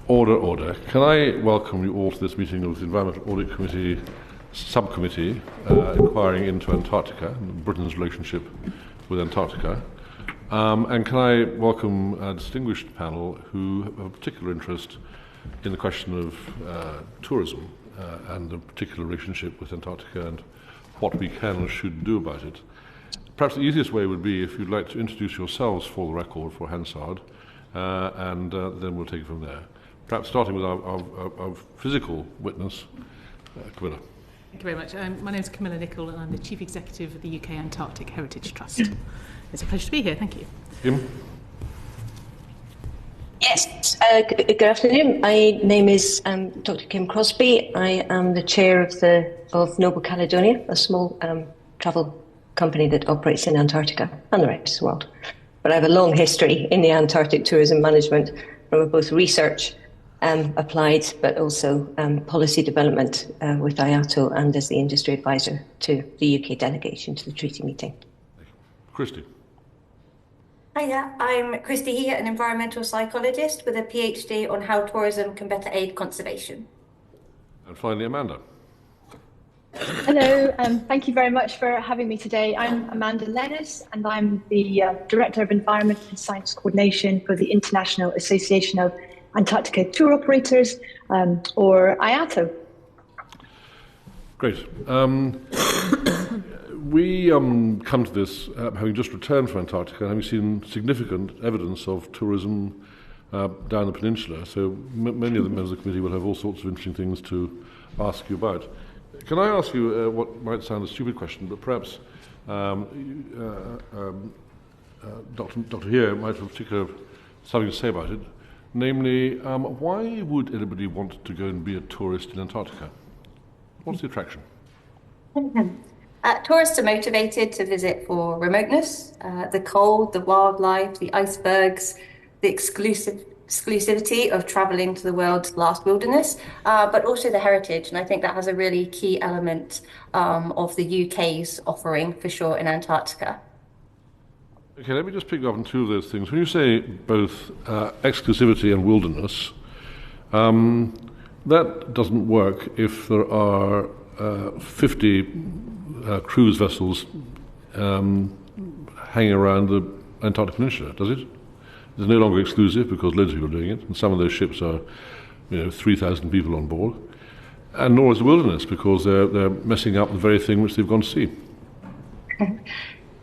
Order, order. Can I welcome you all to this meeting of the Environmental Audit Committee Subcommittee inquiring into Antarctica and Britain's relationship with Antarctica. And can I welcome a distinguished panel who have a particular interest in the question of tourism and the particular relationship with Antarctica and what we can and should do about it. Perhaps the easiest way would be if you'd like to introduce yourselves for the record for Hansard, and then we'll take it from there. Perhaps starting with our physical witness, Camilla. Thank you very much. My name is Camilla Nichol and I'm the Chief Executive of the UK Antarctic Heritage Trust. It's a pleasure to be here. Thank you. Kim? Yes, good afternoon. My name is Dr. Kim Crosbie. I am the chair of Noble Caledonia, a small travel company that operates in Antarctica and the rest of the world. But I have a long history in the Antarctic tourism management from both research, applied, but also policy development with IAATO and as the industry advisor to the UK delegation to the treaty meeting. Christy. Hiya, I'm Christy Hehir, an environmental psychologist with a PhD on how tourism can better aid conservation. And finally, Amanda. Hello, thank you very much for having me today. I'm Amanda Lynnes and I'm the Director of Environment and Science Coordination for the International Association of Antarctica Tour Operators, or IAATO. Great. We come to this having just returned from Antarctica and having seen significant evidence of tourism down the peninsula, so many of the members of the committee will have all sorts of interesting things to ask you about. Can I ask you what might sound a stupid question, but perhaps Dr. Hehir might have particular something to say about it, namely, why would anybody want to go and be a tourist in Antarctica? What's the attraction? Tourists are motivated to visit for remoteness, the cold, the wildlife, the icebergs, the exclusivity of travelling to the world's last wilderness, but also the heritage. And I think that has a really key element of the UK's offering for sure in Antarctica. Okay, let me just pick up on two of those things. When you say both exclusivity and wilderness, that doesn't work if there are 50 cruise vessels hanging around the Antarctic Peninsula, does it? It's no longer exclusive because loads of people are doing it, and some of those ships are, 3,000 people on board. And nor is the wilderness because they're messing up the very thing which they've gone to see.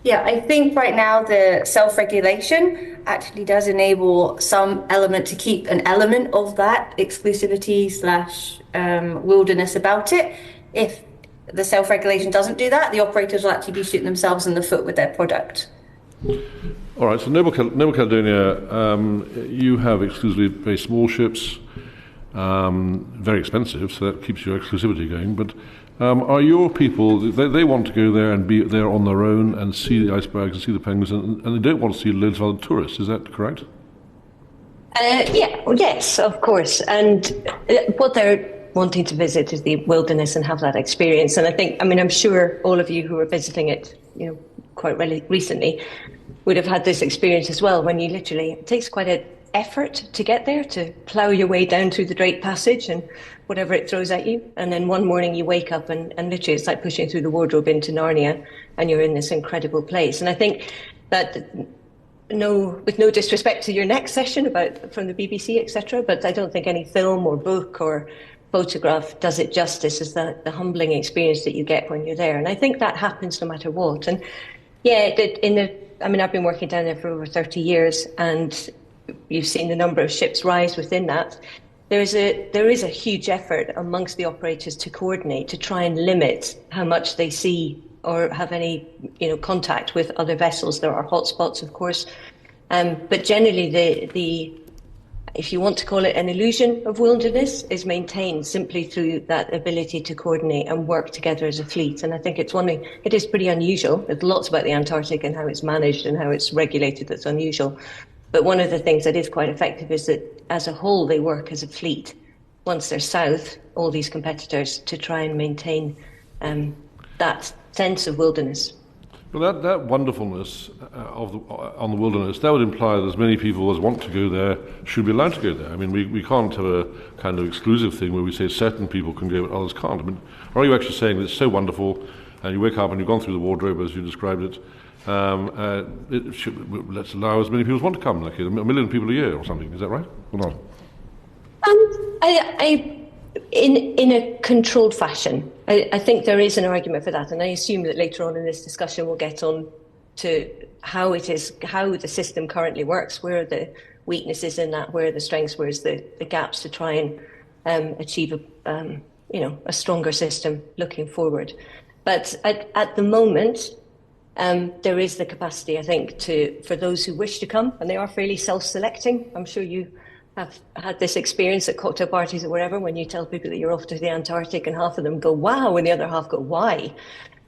Yeah, I think right now the self-regulation actually does enable some element to keep an element of that exclusivity / wilderness about it. If the self-regulation doesn't do that, the operators will actually be shooting themselves in the foot with their product. All right, so Noble Caledonia, you have exclusively very small ships, very expensive, so that keeps your exclusivity going, but are your people, they want to go there and be there on their own and see the icebergs and see the penguins, and they don't want to see loads of other tourists, is that correct? Yes, of course. And what they're wanting to visit is the wilderness and have that experience. And I'm sure all of you who are visiting it, quite recently, would have had this experience as well, when it takes quite an effort to get there, to plough your way down through the Drake Passage and whatever it throws at you. And then one morning you wake up and literally it's like pushing through the wardrobe into Narnia and you're in this incredible place. And I think that, with no disrespect to your next session from the BBC, etc., but I don't think any film or book or photograph does it justice as the humbling experience that you get when you're there. And I think that happens no matter what. And yeah, I've been working down there for over 30 years and you've seen the number of ships rise within that. There is a huge effort amongst the operators to coordinate, to try and limit how much they see or have any contact with other vessels. There are hotspots, of course, but generally the if you want to call it an illusion of wilderness, is maintained simply through that ability to coordinate and work together as a fleet. And I think it is pretty unusual. There's lots about the Antarctic and how it's managed and how it's regulated that's unusual. But one of the things that is quite effective is that as a whole, they work as a fleet. Once they're south, all these competitors, to try and maintain that sense of wilderness. Well, that wonderfulness on the wilderness, that would imply that as many people as want to go there should be allowed to go there. I mean, we can't have a kind of exclusive thing where we say certain people can go but others can't. I mean, are you actually saying that it's so wonderful and you wake up and you've gone through the wardrobe as you described it, let's allow as many people as want to come, like 1 million people a year or something, is that right or not? In a controlled fashion. I think there is an argument for that, and I assume that later on in this discussion we'll get on to how the system currently works, where are the weaknesses in that, where are the strengths, where's the gaps to try and achieve a stronger system looking forward. But at the moment, there is the capacity, I think, for those who wish to come, and they are fairly self-selecting. I'm sure you have had this experience at cocktail parties or wherever, when you tell people that you're off to the Antarctic and half of them go, wow, and the other half go, why?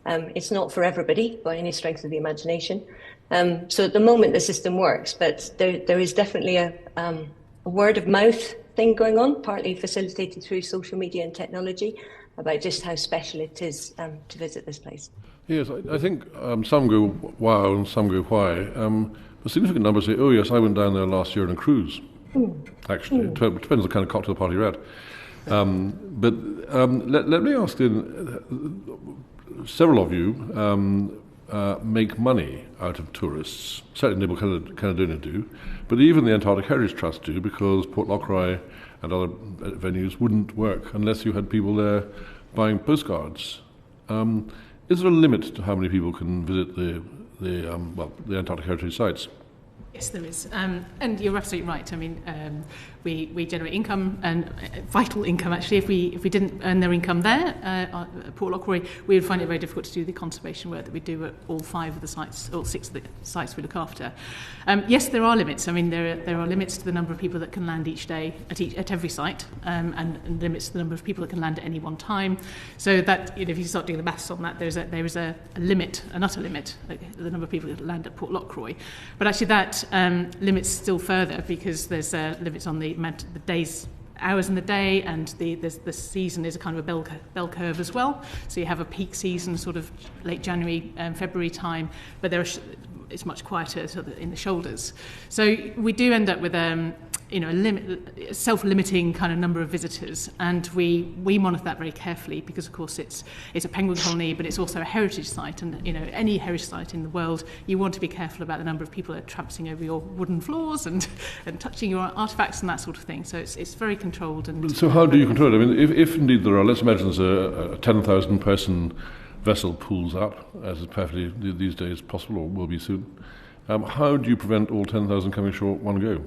It's not for everybody by any strength of the imagination. So at the moment the system works, but there is definitely a word of mouth thing going on, partly facilitated through social media and technology, about just how special it is to visit this place. Yes, I think some go wow and some go why. A significant number say, oh yes, I went down there last year on a cruise. Actually, it depends on the kind of cocktail party you're at. But let me ask then, several of you make money out of tourists. Certainly Nichol Caledonia do, but even the Antarctic Heritage Trust do, because Port Lochroy and other venues wouldn't work unless you had people there buying postcards. Is there a limit to how many people can visit the Antarctic Heritage sites? Yes, there is. And you're absolutely right. I mean, we generate income, and vital income, actually. If we didn't earn their income there at Port Lochroy, we would find it very difficult to do the conservation work that we do at all 5 of the sites, or 6 of the sites we look after. Yes, there are limits. I mean, there are limits to the number of people that can land each day at every site, and limits to the number of people that can land at any one time. So that, if you start doing the maths on that, there is a limit, an utter limit, the number of people that land at Port Lochroy. But actually that limits still further, because there's limits on the amount of the days, hours in the day, and the season is a kind of a bell curve as well. So you have a peak season, sort of late January, February time, but it's much quieter sort of in the shoulders. So we do end up with a self-limiting kind of number of visitors, and we monitor that very carefully, because of course it's a penguin colony, but it's also a heritage site, and any heritage site in the world, you want to be careful about the number of people that are tramping over your wooden floors and touching your artifacts and that sort of thing. So it's very controlled. And so how do you control it? I mean, if indeed there are, let's imagine there's a 10,000 person vessel pulls up, as is perfectly these days possible, or will be soon. How do you prevent all 10,000 coming ashore at one go?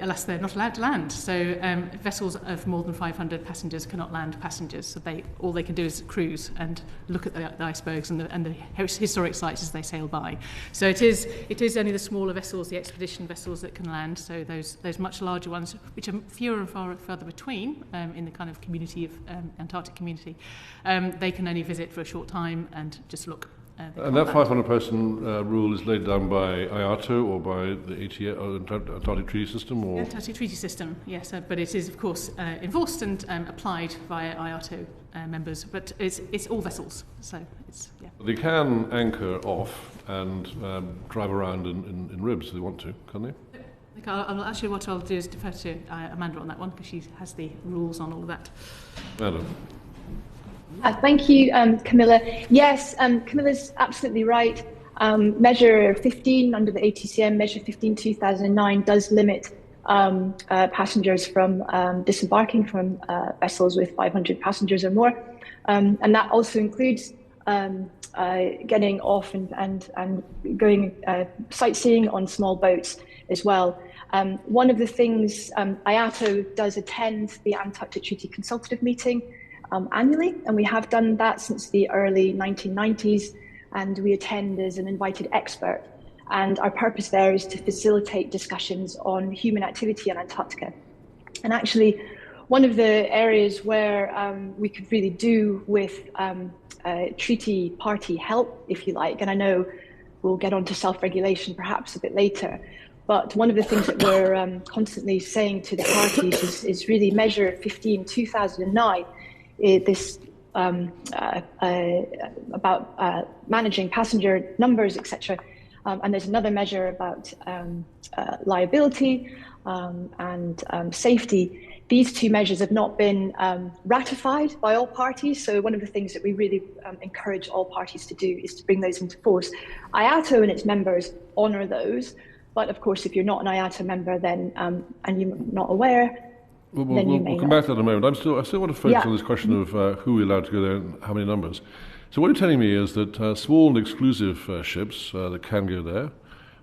Alas, they're not allowed to land. So vessels of more than 500 passengers cannot land passengers. So all they can do is cruise and look at the icebergs and the historic sites as they sail by. So it is only the smaller vessels, the expedition vessels, that can land. So those much larger ones, which are fewer and further between in the kind of community of Antarctic community, they can only visit for a short time and just look. And that 500-person rule is laid down by IAATO or by the ATA, or Antarctic Treaty System? Or? The Antarctic Treaty System, yes, but it is, of course, enforced and applied via IAATO members, but it's all vessels, so it's, yeah. They can anchor off and drive around in ribs if they want to, can't they? Actually, what I'll do is defer to Amanda on that one, because she has the rules on all of that. Madam. Thank you, Camilla. Yes, Camilla's absolutely right. Measure 15 under the ATCM, Measure 15 2009, does limit passengers from disembarking from vessels with 500 passengers or more. And that also includes getting off and going sightseeing on small boats as well. One of the things, IAATO does attend the Antarctic Treaty Consultative Meeting annually, and we have done that since the early 1990s, and we attend as an invited expert. And our purpose there is to facilitate discussions on human activity in Antarctica. And actually, one of the areas where we could really do with treaty party help, if you like, and I know we'll get on to self-regulation perhaps a bit later, but one of the things that we're constantly saying to the parties is really Measure 15 2009, this managing passenger numbers, etc. And there's another measure about liability and safety. These two measures have not been ratified by all parties. So one of the things that we really encourage all parties to do is to bring those into force. IAATO and its members honour those. But of course, if you're not an IAATO member, then and you're not aware, then you may we'll come not. back to that in a moment. I still want to focus on this question of who we're allowed to go there and how many numbers. So what you're telling me is that small and exclusive ships that can go there,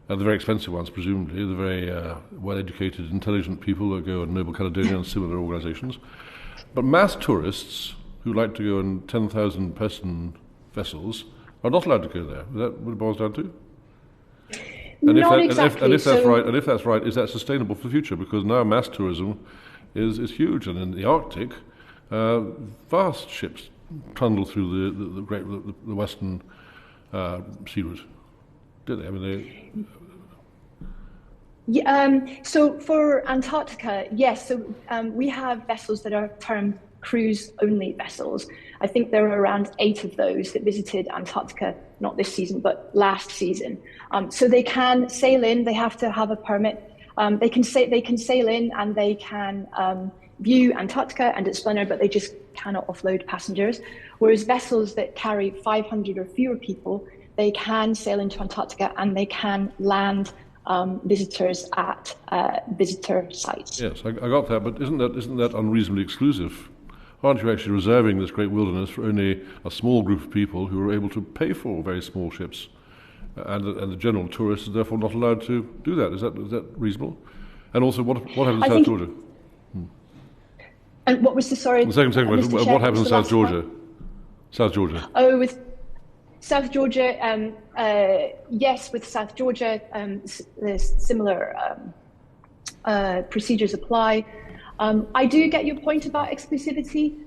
the very expensive ones presumably, the very well-educated, intelligent people that go on Noble Caledonia and similar organisations, but mass tourists who like to go in 10,000-person vessels are not allowed to go there. Is that what it boils down to? And if that's right, is that sustainable for the future? Because now mass tourism is huge, and in the Arctic, vast ships trundle through the western sea route. Do they? I mean, so for Antarctica, yes. So we have vessels that are termed cruise-only vessels. I think there are around 8 of those that visited Antarctica, not this season, but last season. So they can sail in. They have to have a permit. They can sail in and they can view Antarctica and its splendor, but they just cannot offload passengers. Whereas vessels that carry 500 or fewer people, they can sail into Antarctica and they can land visitors at visitor sites. Yes, I got that, but isn't that unreasonably exclusive? Aren't you actually reserving this great wilderness for only a small group of people who are able to pay for very small ships? And the general tourist is therefore not allowed to do that. Is that reasonable? And also, what happens in South Georgia? And what was the second question? What happens in South Georgia? South Georgia. Oh, with South Georgia, yes, with South Georgia, there's similar procedures apply. I do get your point about exclusivity,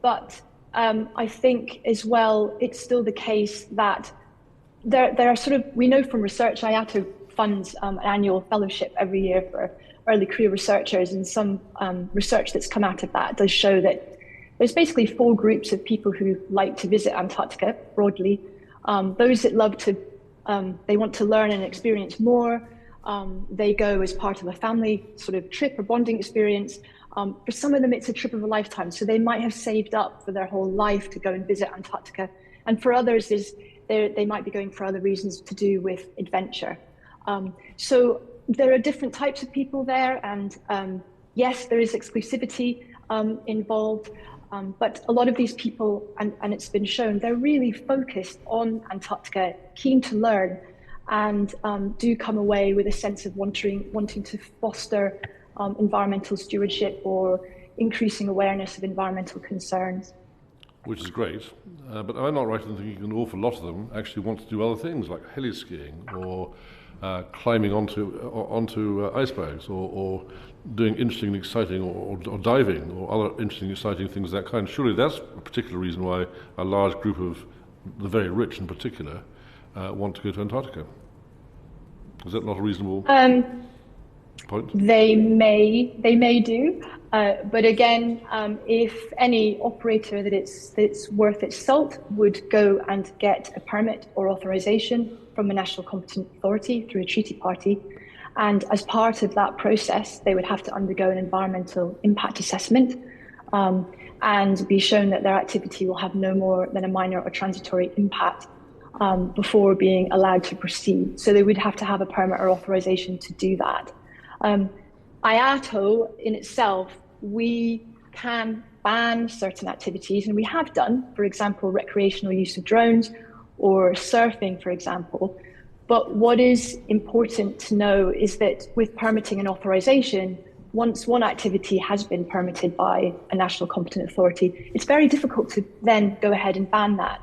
but I think as well, it's still the case that there are sort of, we know from research, IAATO funds an annual fellowship every year for early career researchers, and some research that's come out of that does show that there's basically 4 groups of people who like to visit Antarctica broadly. Those that love to, they want to learn and experience more. They go as part of a family sort of trip or bonding experience. For some of them, it's a trip of a lifetime. So they might have saved up for their whole life to go and visit Antarctica. And for others, they might be going for other reasons to do with adventure. So there are different types of people there. And yes, there is exclusivity involved. But a lot of these people, and it's been shown, they're really focused on Antarctica, keen to learn, and do come away with a sense of wanting to foster environmental stewardship or increasing awareness of environmental concerns. Which is great, but am I not right in thinking an awful lot of them actually want to do other things like heli-skiing or climbing onto icebergs or doing interesting and exciting or diving or other interesting and exciting things of that kind? Surely that's a particular reason why a large group of the very rich in particular want to go to Antarctica. Is that not a reasonable point? They may do, but again, if any operator that's worth its salt would go and get a permit or authorization from a national competent authority through a treaty party, and as part of that process, they would have to undergo an environmental impact assessment and be shown that their activity will have no more than a minor or transitory impact before being allowed to proceed. So they would have to have a permit or authorization to do that. IAATO in itself, we can ban certain activities, and we have done, for example, recreational use of drones or surfing, for example. But what is important to know is that with permitting and authorization, once one activity has been permitted by a national competent authority, it's very difficult to then go ahead and ban that.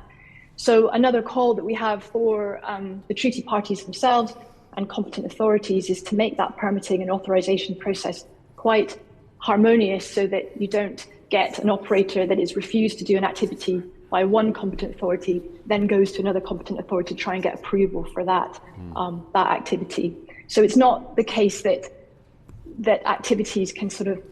So another call that we have for the treaty parties themselves and competent authorities is to make that permitting and authorization process quite harmonious, so that you don't get an operator that is refused to do an activity by one competent authority, then goes to another competent authority to try and get approval for that that activity. So it's not the case that activities can sort of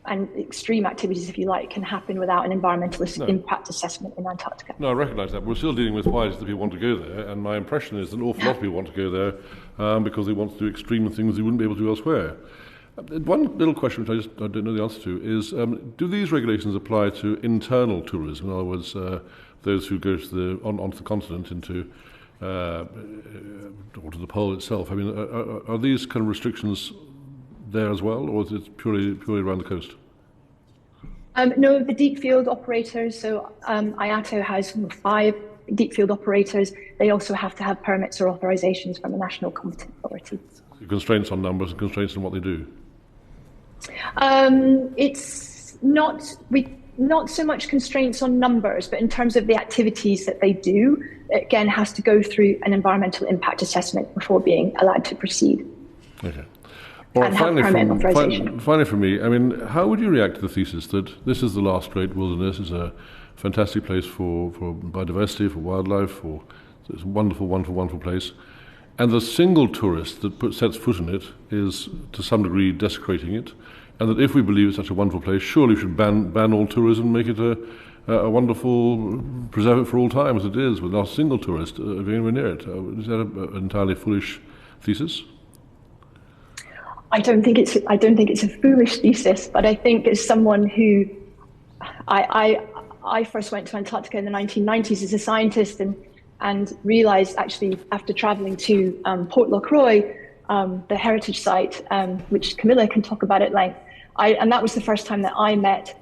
and extreme activities, if you like, can happen without an environmental impact assessment in Antarctica. No, I recognise that. We're still dealing with why is it that people want to go there, and my impression is that an awful lot of people want to go there because they want to do extreme things they wouldn't be able to do elsewhere. One little question which I don't know the answer to is, do these regulations apply to internal tourism? In other words, those who go to onto the continent or to the pole itself? I mean, are these kind of restrictions there as well, or is it purely around the coast? No, the deep field operators, so IAATO has 5 deep field operators. They also have to have permits or authorizations from a national competent authority. Constraints on numbers and constraints on what they do? It's not so much constraints on numbers, but in terms of the activities that they do, it again has to go through an environmental impact assessment before being allowed to proceed. Okay. All right, finally for me, I mean, how would you react to the thesis that this is the last great wilderness, is a fantastic place for biodiversity, for wildlife, it's a wonderful, wonderful, wonderful place, and the single tourist that sets foot in it is to some degree desecrating it, and that if we believe it's such a wonderful place, surely we should ban all tourism, make it a wonderful, preserve it for all time as it is, with not a single tourist going anywhere near it. Is that an entirely foolish thesis? I don't think it's a foolish thesis, but I think as someone who I first went to Antarctica in the 1990s as a scientist and realized actually after traveling to Port Lockroy, the heritage site, which Camilla can talk about at length, and that was the first time that I met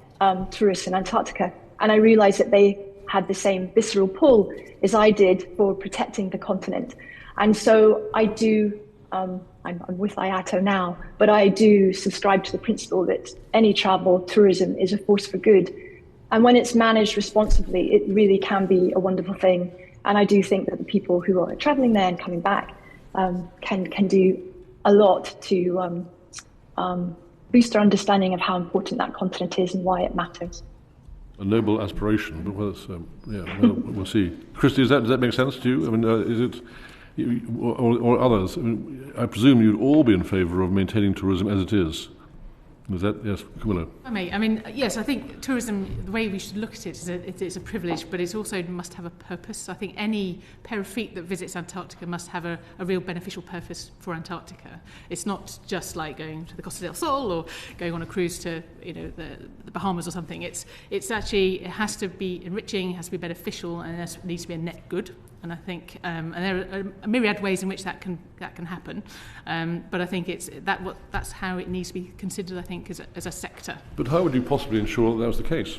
tourists in Antarctica, and I realized that they had the same visceral pull as I did for protecting the continent. And so I do, I'm with IAATO now, but I do subscribe to the principle that any travel, tourism is a force for good. And when it's managed responsibly, it really can be a wonderful thing. And I do think that the people who are traveling there and coming back can do a lot to boost our understanding of how important that continent is and why it matters. A noble aspiration, but we'll see. Christy, does that make sense to you? I mean, is it, or others? I mean, I presume you'd all be in favour of maintaining tourism as it is. Is that, yes, Camilla? I mean, yes, I think tourism, the way we should look at it is it's a privilege, but it also must have a purpose. I think any pair of feet that visits Antarctica must have a real beneficial purpose for Antarctica. It's not just like going to the Costa del Sol or going on a cruise to the Bahamas or something. It's actually, it has to be enriching, it has to be beneficial, and it needs to be a net good. And I think, and there are a myriad ways in which that can happen. But I think that's how it needs to be considered, I think, as a sector. But how would you possibly ensure that was the case?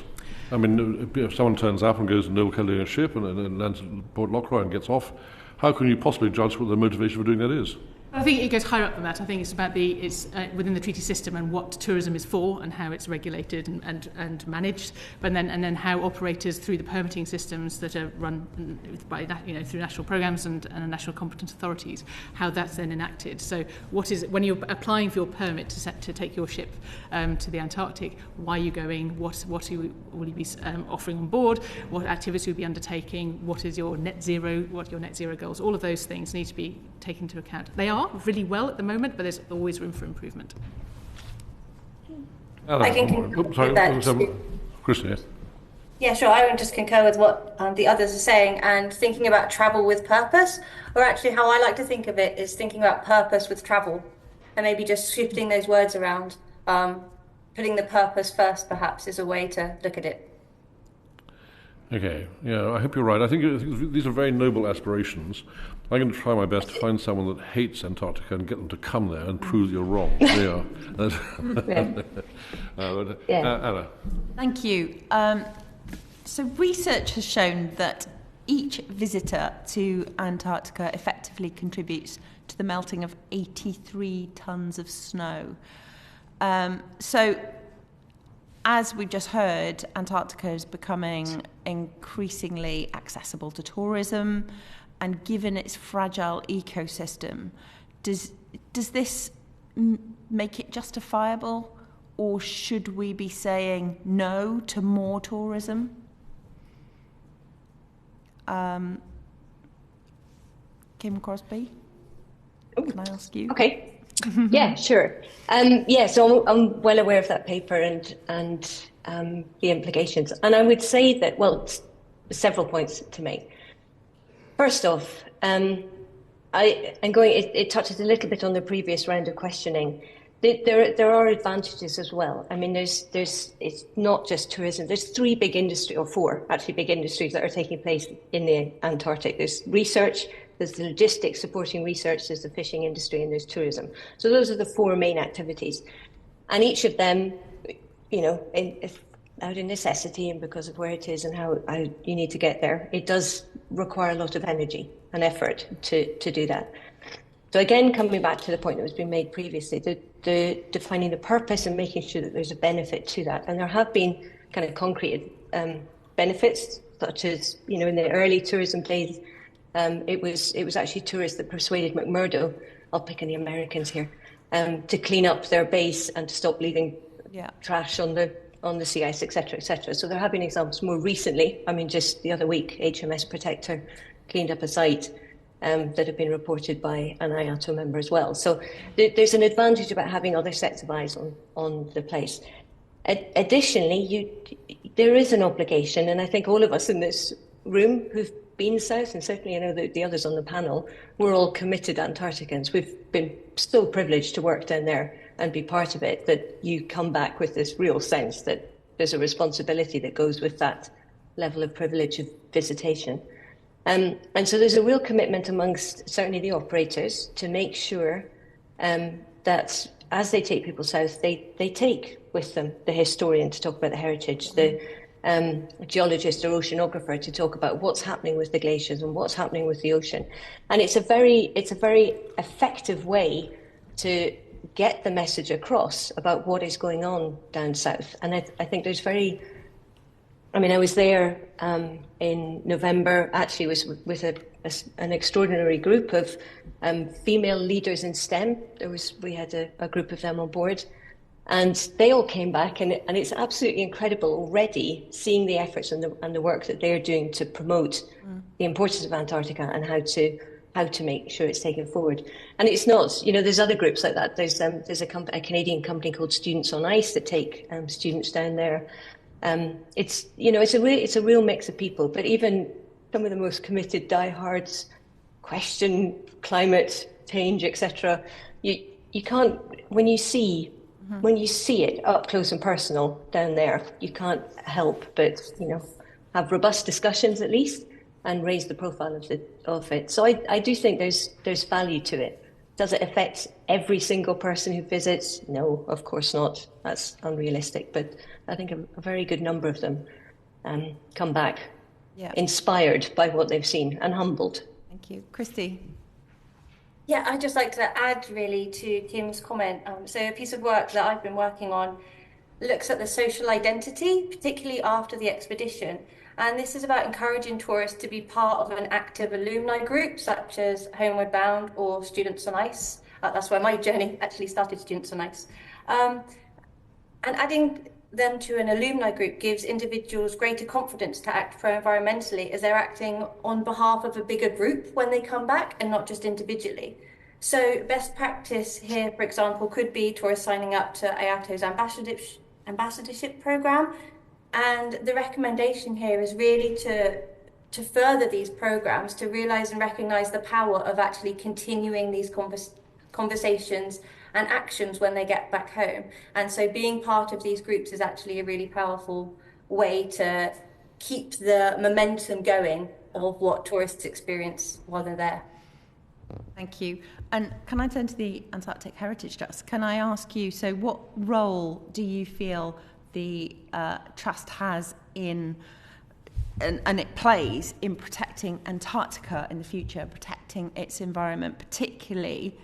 I mean, if someone turns up and goes to Noble Caledonia ship and lands at Port Lockroy and gets off, how can you possibly judge what the motivation for doing that is? I think it goes higher up than that. I think it's about within the treaty system and what tourism is for and how it's regulated and managed, but then how operators through the permitting systems that are run by through national programs and national competent authorities, how that's then enacted. So what is when you're applying for your permit to take your ship to the Antarctic? Why are you going? What will you be offering on board? What activities will you be undertaking? What is your net zero? What are your net zero goals? All of those things need to be taken into account. They are really well at the moment, but there's always room for improvement. I can concur with that. Christy, yes. Yeah, sure. I would just concur with what the others are saying, and thinking about travel with purpose, or actually how I like to think of it is thinking about purpose with travel, and maybe just shifting those words around. Putting the purpose first, perhaps, is a way to look at it. Okay, yeah, I hope you're right. I think these are very noble aspirations. I'm going to try my best to find someone that hates Antarctica and get them to come there and prove you're wrong. There you are. Anna. Thank you. So research has shown that each visitor to Antarctica effectively contributes to the melting of 83 tonnes of snow. So as we've just heard, Antarctica is becoming increasingly accessible to tourism, and given its fragile ecosystem, does this make it justifiable, or should we be saying no to more tourism? Kim Crosbie, can I ask you? Okay. Yeah, sure. So I'm well aware of that paper and the implications. And I would say that, several points to make. First off, it touches a little bit on the previous round of questioning. There are advantages as well. I mean, it's not just tourism. There's four big industries that are taking place in the Antarctic. There's research, there's the logistics supporting research, there's the fishing industry, and there's tourism. So those are the four main activities. And each of them, out of necessity and because of where it is and how you need to get there, it does require a lot of energy and effort to do that. So again, coming back to the point that was being made previously, the defining the purpose and making sure that there's a benefit to that. And there have been kind of concrete benefits, such as, in the early tourism days, it was actually tourists that persuaded McMurdo, I'll pick on the Americans here, to clean up their base and to stop leaving trash on the sea ice, etc., etc. So there have been examples more recently. I mean, just the other week, HMS Protector cleaned up a site that have been reported by an IAATO member as well. So there's an advantage about having other sets of eyes on the place. Additionally, there is an obligation, and I think all of us in this room who've been south, and certainly I know that the others on the panel, we're all committed Antarcticans. We've been so privileged to work down there and be part of it, that you come back with this real sense that there's a responsibility that goes with that level of privilege of visitation. And so there's a real commitment amongst certainly the operators to make sure that as they take people south, they take with them the historian to talk about the heritage, the geologist or oceanographer to talk about what's happening with the glaciers and what's happening with the ocean. And it's a very effective way to get the message across about what is going on down south. And I think there's I was there in November, actually was with an extraordinary group of female leaders in STEM. We had a group of them on board, and they all came back, and it's absolutely incredible already seeing the efforts and the work that they're doing to promote the importance of Antarctica and how to make sure it's taken forward. And it's not, there's other groups like that. There's a Canadian company called Students on Ice that take students down there. It's a real mix of people, but even some of the most committed diehards question climate change, etc. You can't, when you see it up close and personal down there, you can't help but have robust discussions at least and raise the profile of it. So I do think there's value to it. Does it affect every single person who visits? No, of course not. That's unrealistic. But I think a very good number of them come back inspired by what they've seen and humbled. Thank you. Christy? Yeah, I'd just like to add really to Tim's comment. So a piece of work that I've been working on looks at the social identity, particularly after the expedition. And this is about encouraging tourists to be part of an active alumni group, such as Homeward Bound or Students on Ice. That's where my journey actually started, Students on Ice. And adding them to an alumni group gives individuals greater confidence to act pro-environmentally, as they're acting on behalf of a bigger group when they come back and not just individually. So best practice here, for example, could be tourists signing up to IAATO's ambassadorship program. And the recommendation here is really to further these programs, to realise and recognise the power of actually continuing these conversations and actions when they get back home. And so being part of these groups is actually a really powerful way to keep the momentum going of what tourists experience while they're there. Thank you. And can I turn to the Antarctic Heritage Trust? Can I ask you, so what role do you feel the Trust has in, and it plays in protecting Antarctica in the future, protecting its environment, particularly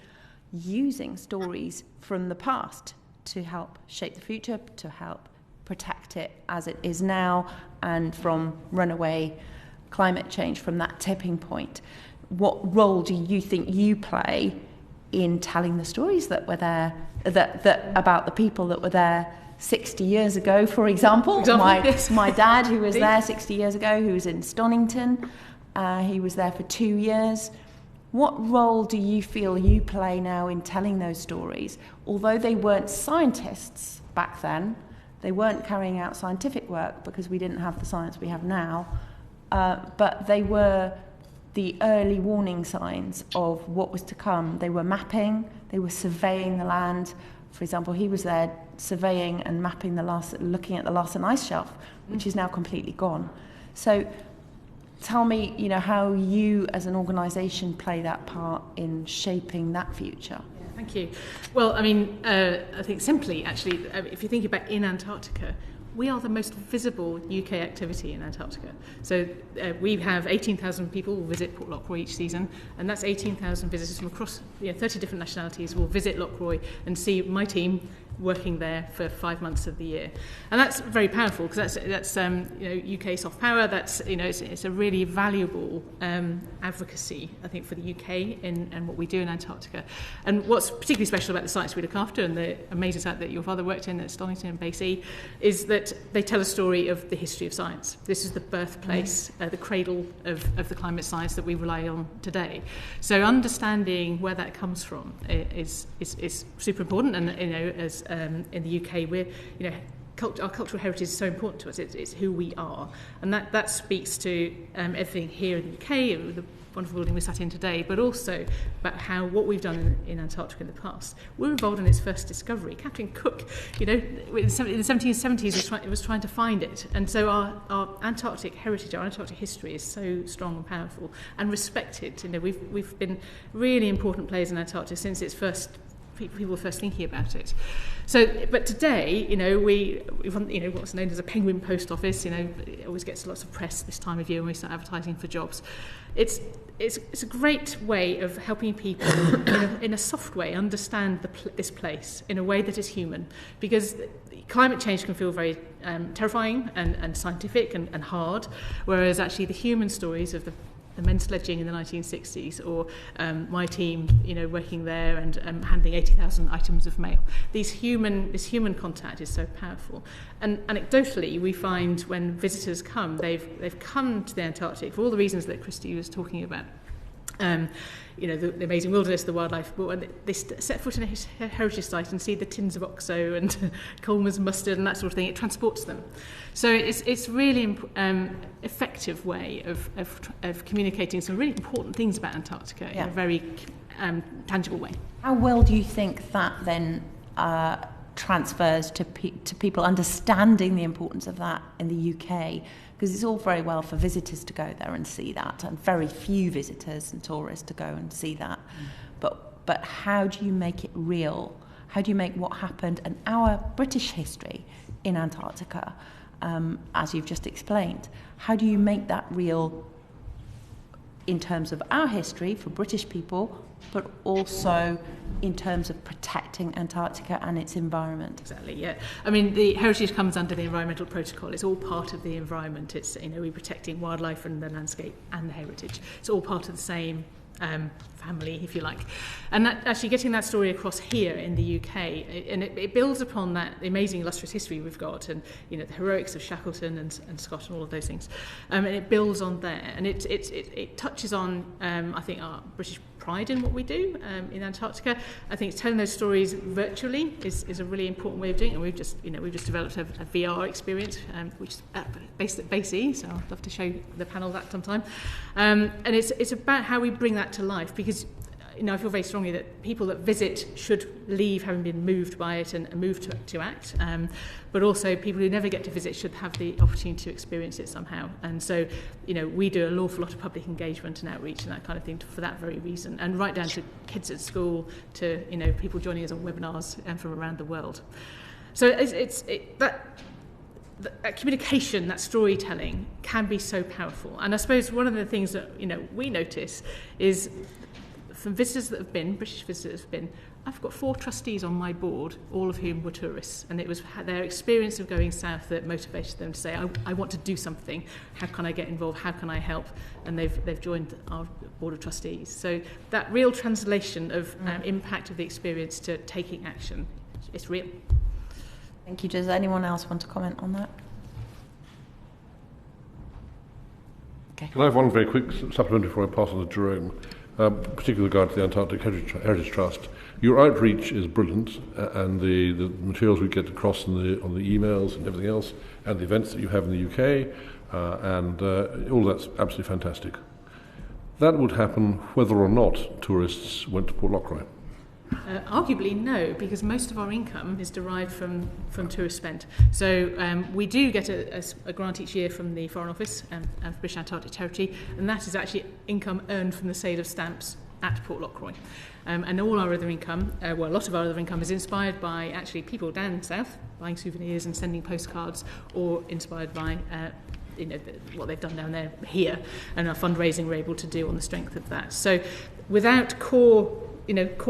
using stories from the past to help shape the future, to help protect it as it is now, and from runaway climate change, from that tipping point? What role do you think you play in telling the stories that were there, that about the people that were there 60 years ago, for example? My dad, who was there 60 years ago, who was in Stonington, he was there for 2 years. What role do you feel you play now in telling those stories? Although they weren't scientists back then, they weren't carrying out scientific work because we didn't have the science we have now, but they were the early warning signs of what was to come. They were mapping, they were surveying the land. For example, he was there surveying and mapping looking at the Larsen ice shelf, which is now completely gone. So tell me, how you as an organisation play that part in shaping that future. Thank you. Well, I think simply, actually, if you think about in Antarctica, we are the most visible UK activity in Antarctica. So we have 18,000 people who visit Port Lockroy each season, and that's 18,000 visitors from across 30 different nationalities will visit Lockroy and see my team working there for 5 months of the year. And that's very powerful because that's UK soft power. That's it's a really valuable advocacy, I think, for the UK and what we do in Antarctica. And what's particularly special about the sites we look after and the amazing site that your father worked in at Stonington and Basie is that they tell a story of the history of science. This is the birthplace, the cradle of the climate science that we rely on today. So understanding where that comes from is super important. And as in the UK, we're our cultural heritage is so important to us. It's who we are, and that speaks to everything here in the UK, the wonderful building we sat in today, but also about what we've done in Antarctica in the past. We're involved in its first discovery. Captain Cook, in the 1770s, was trying to find it, and so our Antarctic heritage, our Antarctic history, is so strong and powerful and respected. We've been really important players in Antarctica since its first. People were first thinking about it. So, but today, we've what's known as a penguin post office. It always gets lots of press this time of year when we start advertising for jobs. It's a great way of helping people in a soft way understand this place in a way that is human, because climate change can feel very terrifying and scientific and hard, whereas actually the human stories of the men sledging in the 1960s, or my team, working there and handling 80,000 items of mail. This human contact is so powerful. And anecdotally, we find when visitors come, they've come to the Antarctic for all the reasons that Christy was talking about. The amazing wilderness, the wildlife, and they set foot in a heritage site and see the tins of OXO and Coleman's mustard and that sort of thing. It transports them. So it's really effective way of communicating some really important things about Antarctica in a very tangible way. How well do you think that then transfers to people understanding the importance of that in the UK? Because it's all very well for visitors to go there and see that, and very few visitors and tourists to go and see that. But how do you make it real? How do you make what happened and our British history in Antarctica, as you've just explained, how do you make that real in terms of our history for British people, but also in terms of protecting Antarctica and its environment? Exactly, yeah. The heritage comes under the environmental protocol. It's all part of the environment. It's, we're protecting wildlife and the landscape and the heritage. It's all part of the same family, if you like. And that, actually getting that story across here in the UK, and it builds upon that amazing illustrious history we've got, and the heroics of Shackleton and Scott and all of those things. And it builds on there, and it touches on, I think, our British pride in what we do in Antarctica. I think telling those stories virtually is a really important way of doing it. And we've just developed a VR experience, which is based at Basie, so I'd love to show the panel that sometime. And it's about how we bring that to life, because I feel very strongly that people that visit should leave having been moved by it and moved to act. But also people who never get to visit should have the opportunity to experience it somehow. And so, we do an awful lot of public engagement and outreach and that kind of thing for that very reason. And right down to kids at school, to, people joining us on webinars from around the world. So that communication, that storytelling can be so powerful. And I suppose one of the things that, we notice is from visitors that have been, British visitors that have been, I've got 4 trustees on my board, all of whom were tourists, and it was their experience of going south that motivated them to say, I want to do something, how can I get involved, how can I help? And they've joined our board of trustees. So that real translation of impact of the experience to taking action, it's real. Thank you. Does anyone else want to comment on that? Okay. Can I have one very quick supplement before I pass on to Jerome? particularly with regard to the Antarctic Heritage Trust. Your outreach is brilliant, and the materials we get across on the emails and everything else, and the events that you have in the UK, and all that's absolutely fantastic. That would happen whether or not tourists went to Port Lockroy. Arguably no, because most of our income is derived from tourist spend. So we do get a grant each year from the Foreign Office and British Antarctic Territory, and that is actually income earned from the sale of stamps at Port Lockroy. And all our other income, a lot of our other income is inspired by actually people down south buying souvenirs and sending postcards, or inspired by what they've done down there here, and our fundraising we're able to do on the strength of that. So without core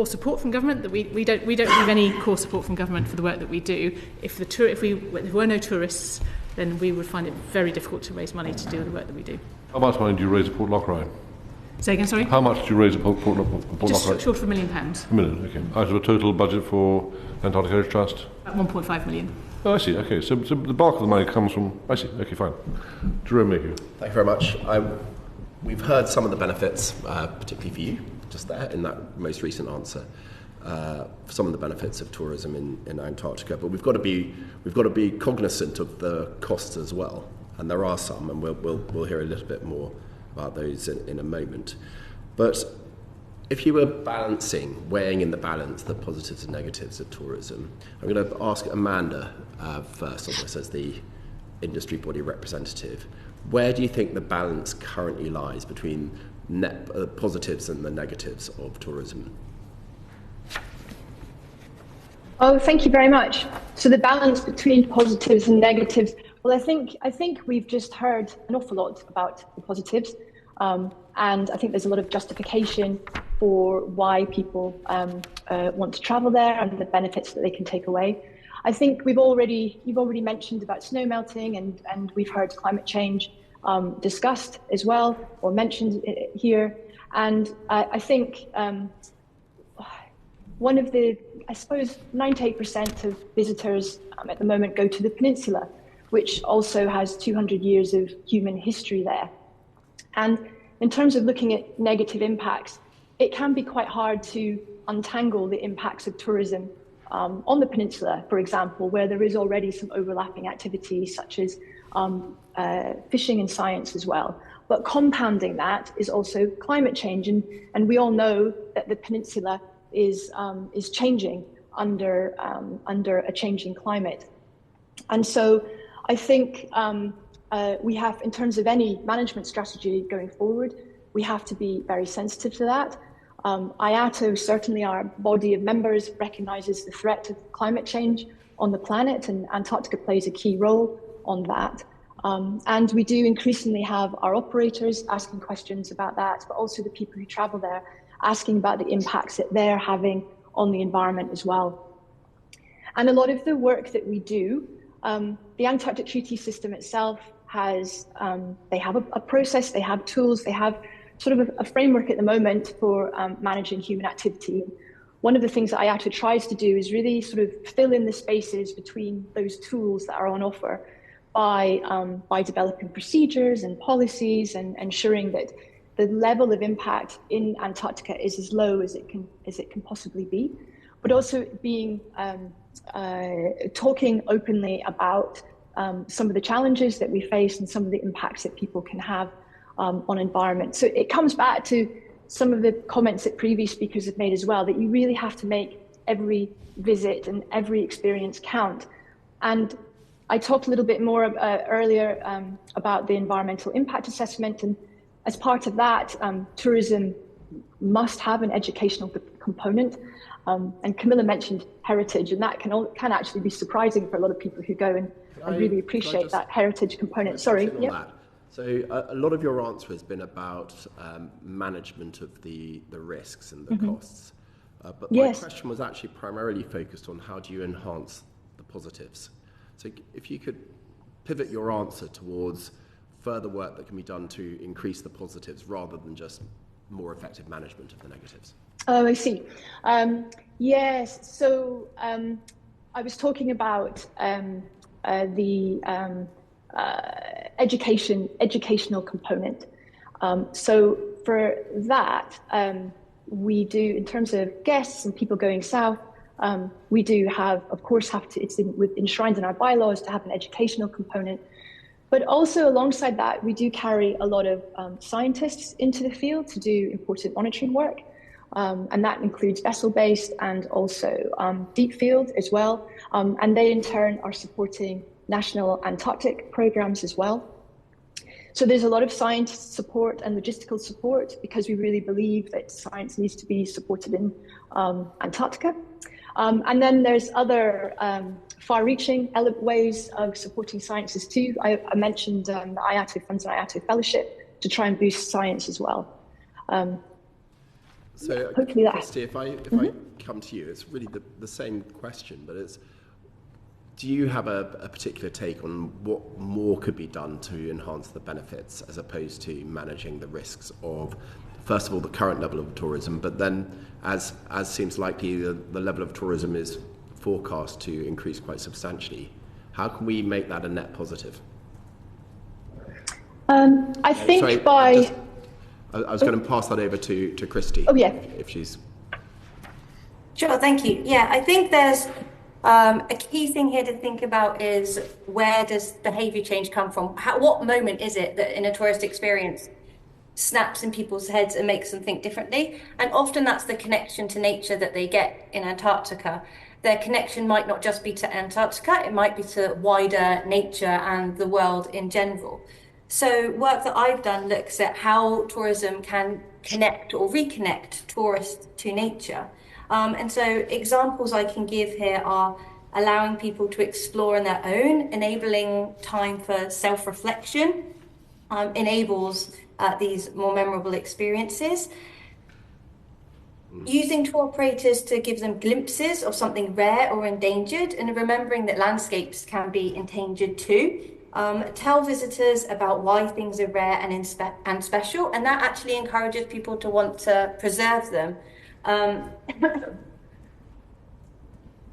support from government, that we don't receive any core support from government for the work that we do. If there were no tourists, then we would find it very difficult to raise money to do the work that we do. How much money do you raise at Port Lockroy? Say again, sorry? How much do you raise at Port Lockroy? Just short of £1 million. £1 million, okay. Out of a total budget for Antarctic Heritage Trust? About 1.5 million. Oh, I see, okay. So the bulk of the money comes from... I see, okay, fine. Jerome Mayhew. Thank you very much. We've heard some of the benefits, particularly for you, just there in that most recent answer, some of the benefits of tourism in Antarctica. But we've got to be cognizant of the costs as well, and there are some, and we'll hear a little bit more about those in a moment. But if you were weighing in the balance the positives and negatives of tourism, I'm going to ask Amanda first on this as the industry body representative. Where do you think the balance currently lies between positives and the negatives of tourism? Oh, thank you very much. So the balance between positives and negatives. Well, I think we've just heard an awful lot about the positives, and I think there's a lot of justification for why people want to travel there and the benefits that they can take away. I think you've already mentioned about snow melting, and we've heard climate change discussed as well, or mentioned here. And I think one of the, I suppose, 98% of visitors at the moment go to the peninsula, which also has 200 years of human history there. And in terms of looking at negative impacts, it can be quite hard to untangle the impacts of tourism on the peninsula, for example, where there is already some overlapping activities such as fishing and science as well. But compounding that is also climate change, and we all know that the peninsula is changing under a changing climate. And so I think we have, in terms of any management strategy going forward, we have to be very sensitive to that. IAATO, certainly our body of members, recognises the threat of climate change on the planet, and Antarctica plays a key role on that. And we do increasingly have our operators asking questions about that, but also the people who travel there asking about the impacts that they're having on the environment as well. And a lot of the work that we do, the Antarctic Treaty System itself has, they have a process, they have tools, they have sort of a framework at the moment for managing human activity. One of the things that IAATO tries to do is really sort of fill in the spaces between those tools that are on offer by developing procedures and policies and ensuring that the level of impact in Antarctica is as low as it can possibly be, but also being talking openly about some of the challenges that we face and some of the impacts that people can have on environment. So it comes back to some of the comments that previous speakers have made as well, that you really have to make every visit and every experience count. And I talked a little bit more earlier about the environmental impact assessment, and as part of that, tourism must have an educational component. And Camilla mentioned heritage, and that can actually be surprising for a lot of people who go, and I really appreciate that heritage component. Sorry. Yeah. So a lot of your answer has been about management of the risks and the costs. But my question was actually primarily focused on how do you enhance the positives. So if you could pivot your answer towards further work that can be done to increase the positives rather than just more effective management of the negatives. Oh, I see. Yes, so I was talking about the educational component. So for that, we do, in terms of guests and people going south, we do have, of course, it's enshrined in our bylaws to have an educational component. But also alongside that, we do carry a lot of scientists into the field to do important monitoring work. And that includes vessel-based and also deep field as well. And they in turn are supporting national Antarctic programs as well. So there's a lot of science support and logistical support because we really believe that science needs to be supported in Antarctica. And then there's other far-reaching ways of supporting sciences too. I mentioned the IAATO funds and IAATO fellowship to try and boost science as well. So, hopefully that. Christy, if I come to you, it's really the same question, but it's, do you have a particular take on what more could be done to enhance the benefits as opposed to managing the risks of, first of all, the current level of tourism, but then, as seems likely, the level of tourism is forecast to increase quite substantially. How can we make that a net positive? I think sorry, I was going to pass that over to Christy. Oh, yeah. If she's... Sure, thank you. Yeah, I think there's a key thing here to think about is where does behaviour change come from? What moment is it that in a tourist experience snaps in people's heads and makes them think differently? And often that's the connection to nature that they get in Antarctica. Their connection might not just be to Antarctica, it might be to wider nature and the world in general. So work that I've done looks at how tourism can connect or reconnect tourists to nature. And so examples I can give here are allowing people to explore on their own, enabling time for self-reflection, enables these more memorable experiences. Using tour operators to give them glimpses of something rare or endangered, and remembering that landscapes can be endangered too. Tell visitors about why things are rare and special, and that actually encourages people to want to preserve them.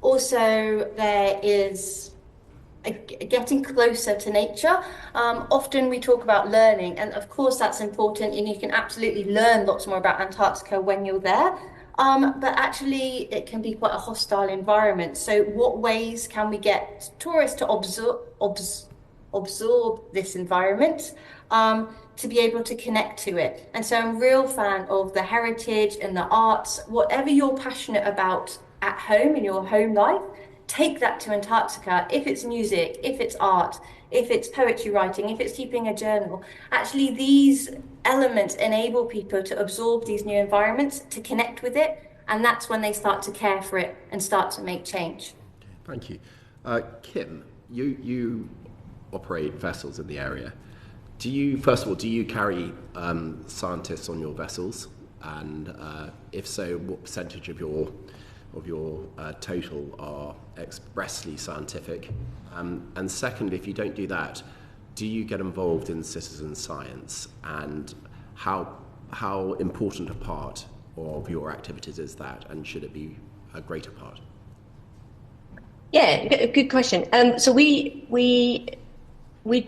Also, there is getting closer to nature. Often we talk about learning, and of course that's important, and you can absolutely learn lots more about Antarctica when you're there. But actually it can be quite a hostile environment. So what ways can we get tourists to absorb this environment, to be able to connect to it? And so I'm a real fan of the heritage and the arts. Whatever you're passionate about at home in your home life, take that to Antarctica. If it's music, if it's art, if it's poetry writing, if it's keeping a journal. Actually, these elements enable people to absorb these new environments, to connect with it, and that's when they start to care for it and start to make change. Thank you. Kim, you operate vessels in the area. Do you carry scientists on your vessels? And if so, what percentage of your total are expressly scientific? And second, if you don't do that, do you get involved in citizen science? And how important a part of your activities is that? And should it be a greater part? Yeah, good question. So we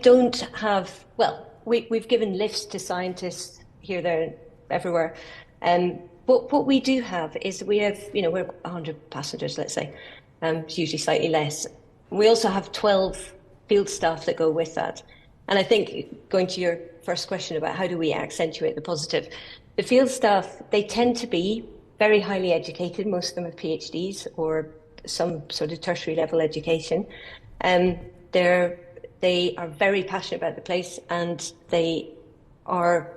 don't have, well, we've given lifts to scientists here, there, everywhere. But what we do have is we have, we're 100 passengers, let's say. It's usually slightly less. We also have 12 field staff that go with that. And I think, going to your first question about how do we accentuate the positive, the field staff, they tend to be very highly educated. Most of them have PhDs or some sort of tertiary level education. They are very passionate about the place, and they have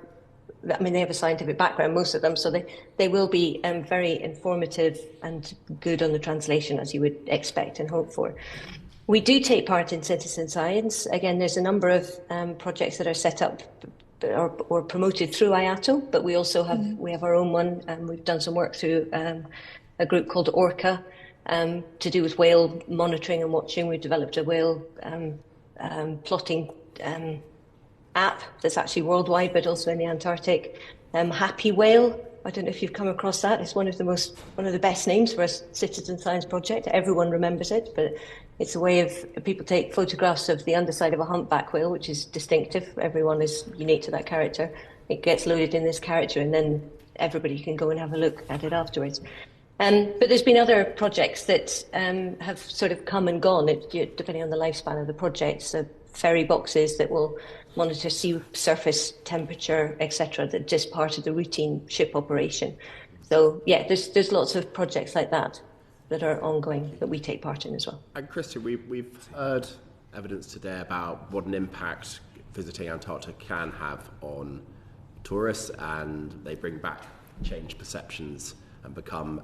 a scientific background, most of them, so they will be very informative and good on the translation, as you would expect and hope for. We do take part in citizen science. Again, there's a number of projects that are set up or promoted through IAATO, but we also have we have our own one, and we've done some work through a group called Orca to do with whale monitoring and watching. We've developed a whale plotting app that's actually worldwide, but also in the Antarctic. Happy Whale, I don't know if you've come across that. It's one of the best names for a citizen science project. Everyone remembers it, but it's a way of people take photographs of the underside of a humpback whale, which is distinctive. Everyone is unique to that character, it gets loaded in this character, and then everybody can go and have a look at it afterwards. But there's been other projects that have sort of come and gone, depending on the lifespan of the project. So ferry boxes that will monitor sea surface temperature, etc., that just part of the routine ship operation. So yeah, there's lots of projects like that are ongoing that we take part in as well. And Christy, we've heard evidence today about what an impact visiting Antarctica can have on tourists, and they bring back changed perceptions and become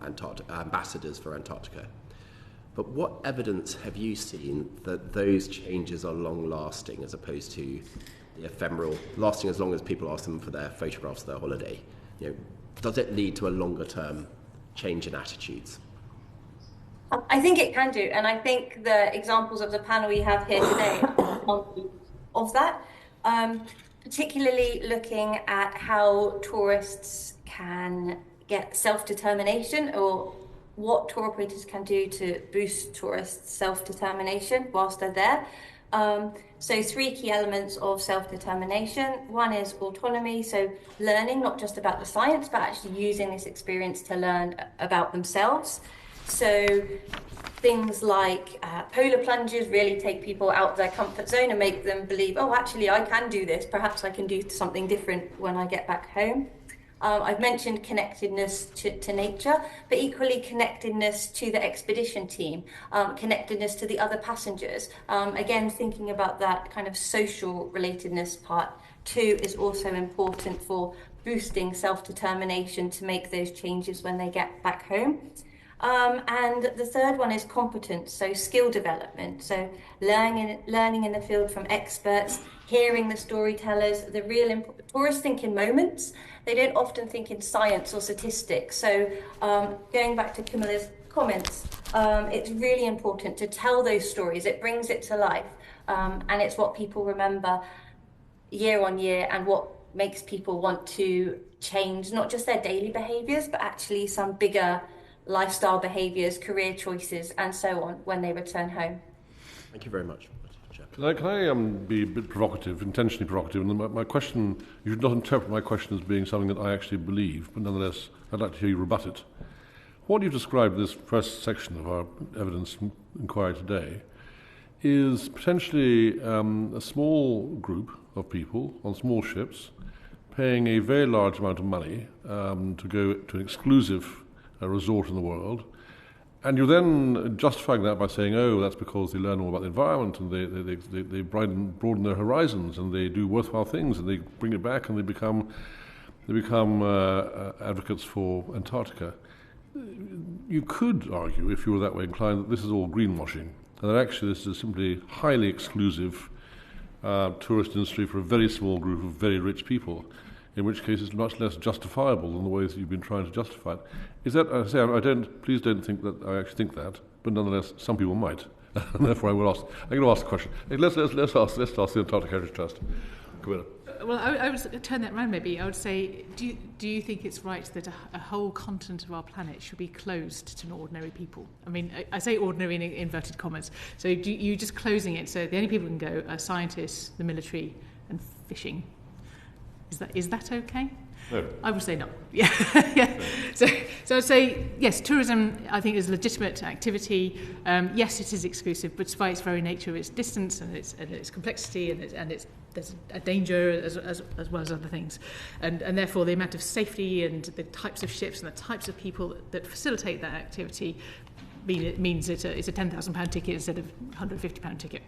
ambassadors for Antarctica. But what evidence have you seen that those changes are long-lasting as opposed to the ephemeral, lasting as long as people ask them for their photographs of their holiday? You know, does it lead to a longer-term change in attitudes? I think it can do, and I think the examples of the panel we have here today are of that, particularly looking at how tourists can get self-determination, or what tour operators can do to boost tourists' self-determination whilst they're there. So 3 key elements of self-determination. One is autonomy, so learning not just about the science, but actually using this experience to learn about themselves. So things like polar plunges really take people out of their comfort zone and make them believe, oh, actually, I can do this. Perhaps I can do something different when I get back home. I've mentioned connectedness to nature, but equally connectedness to the expedition team, connectedness to the other passengers. Again, thinking about that kind of social relatedness part too is also important for boosting self-determination to make those changes when they get back home. And the third one is competence, so skill development. So learning in the field from experts, hearing the storytellers, the real tourists think in moments. They don't often think in science or statistics. So going back to Camilla's comments, it's really important to tell those stories. It brings it to life. And it's what people remember year on year, and what makes people want to change not just their daily behaviours, but actually some bigger lifestyle behaviours, career choices, and so on when they return home. Thank you very much. Can I be a bit provocative, intentionally provocative? And my question, you should not interpret my question as being something that I actually believe, but nonetheless, I'd like to hear you rebut it. What you've described in this first section of our evidence inquiry today is potentially a small group of people on small ships paying a very large amount of money to go to an exclusive resort in the world, and you're then justifying that by saying, oh, that's because they learn more about the environment, and they broaden their horizons, and they do worthwhile things, and they bring it back, and they become advocates for Antarctica. You could argue, if you were that way inclined, that this is all greenwashing, and that actually this is simply highly exclusive tourist industry for a very small group of very rich people, in which case it's much less justifiable than the ways that you've been trying to justify it. Is that, I say, please don't think that I actually think that, but nonetheless, some people might, and therefore I'm going to ask the question. Let's ask the Antarctic Heritage Trust. Camilla. Well, I would turn that around maybe. I would say, do you think it's right that a whole continent of our planet should be closed to ordinary people? I mean, I say ordinary in inverted commas. So you're just closing it, so the only people who can go are scientists, the military, and fishing. Is that okay? No. I would say no. Yeah. Yeah. So I'd say yes. Tourism, I think, is a legitimate activity. Yes, it is exclusive, but by its very nature, its distance and its complexity and there's a danger as well as other things, and therefore the amount of safety and the types of ships and the types of people that facilitate that activity means it's a £10,000 ticket instead of £150 ticket.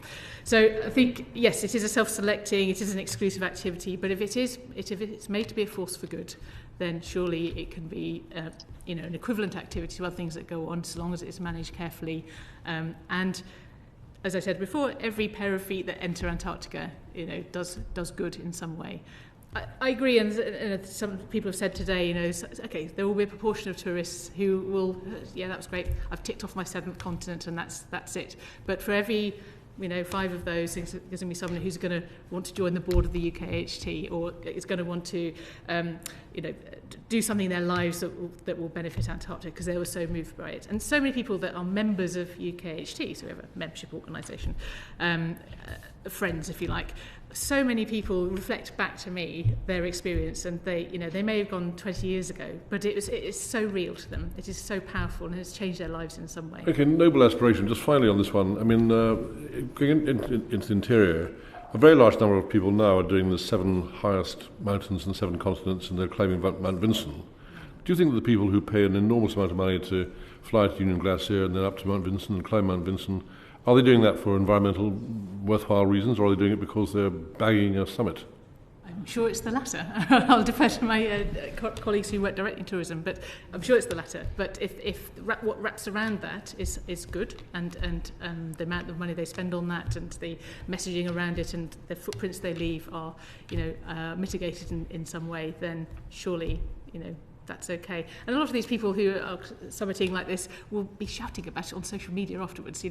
So I think, yes, it is a self-selecting, it is an exclusive activity, but if it's made to be a force for good, then surely it can be an equivalent activity to other things that go on, so long as it's managed carefully. And as I said before, every pair of feet that enter Antarctica, does good in some way. I agree, and some people have said today, okay, there will be a proportion of tourists who will, that was great, I've ticked off my 7th continent and that's it. But for every, 5 of those, there's going to be someone who's going to want to join the board of the IAATO, or is going to want to, do something in their lives that will benefit Antarctica, because they were so moved by it. And so many people that are members of UKHT, so we have a membership organisation, friends, if you like. So many people reflect back to me their experience, and they may have gone 20 years ago, but it is so real to them. It is so powerful, and it's changed their lives in some way. Okay, noble aspiration. Just finally on this one, I mean, going into the interior, a very large number of people now are doing the 7 highest mountains in 7 continents, and they're climbing Mount Vincent. Do you think that the people who pay an enormous amount of money to fly to Union Glacier and then up to Mount Vincent and climb Mount Vincent, are they doing that for environmental worthwhile reasons, or are they doing it because they're bagging a summit? I'm sure it's the latter. I'll defer to my colleagues who work directly in tourism, but I'm sure it's the latter. But if what wraps around that is good, and the amount of money they spend on that, and the messaging around it, and the footprints they leave are, mitigated in some way, then surely, that's okay. And a lot of these people who are summiting like this will be shouting about it on social media afterwards.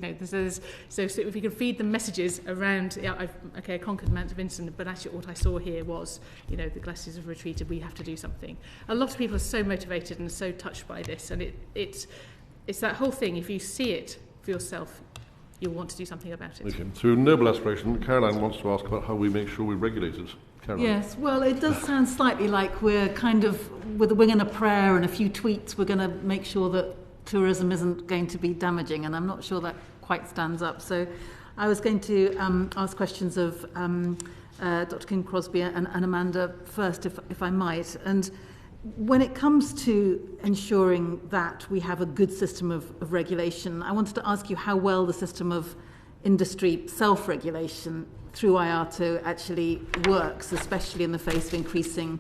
So if we can feed them messages around, I conquered Mount Vincent, but actually what I saw here was, the glaciers have retreated, we have to do something. A lot of people are so motivated and so touched by this, and it's that whole thing. If you see it for yourself, you'll want to do something about it. Okay. Through noble aspiration, Caroline wants to ask about how we make sure we regulate it. Caroline. Yes, well, it does sound slightly like we're kind of, with a wing and a prayer and a few tweets, we're going to make sure that tourism isn't going to be damaging, and I'm not sure that quite stands up. So I was going to ask questions of Dr. King, Crosbie and Amanda first, if I might. And when it comes to ensuring that we have a good system of regulation, I wanted to ask you how well the system of industry self-regulation through IAATO actually works, especially in the face of increasing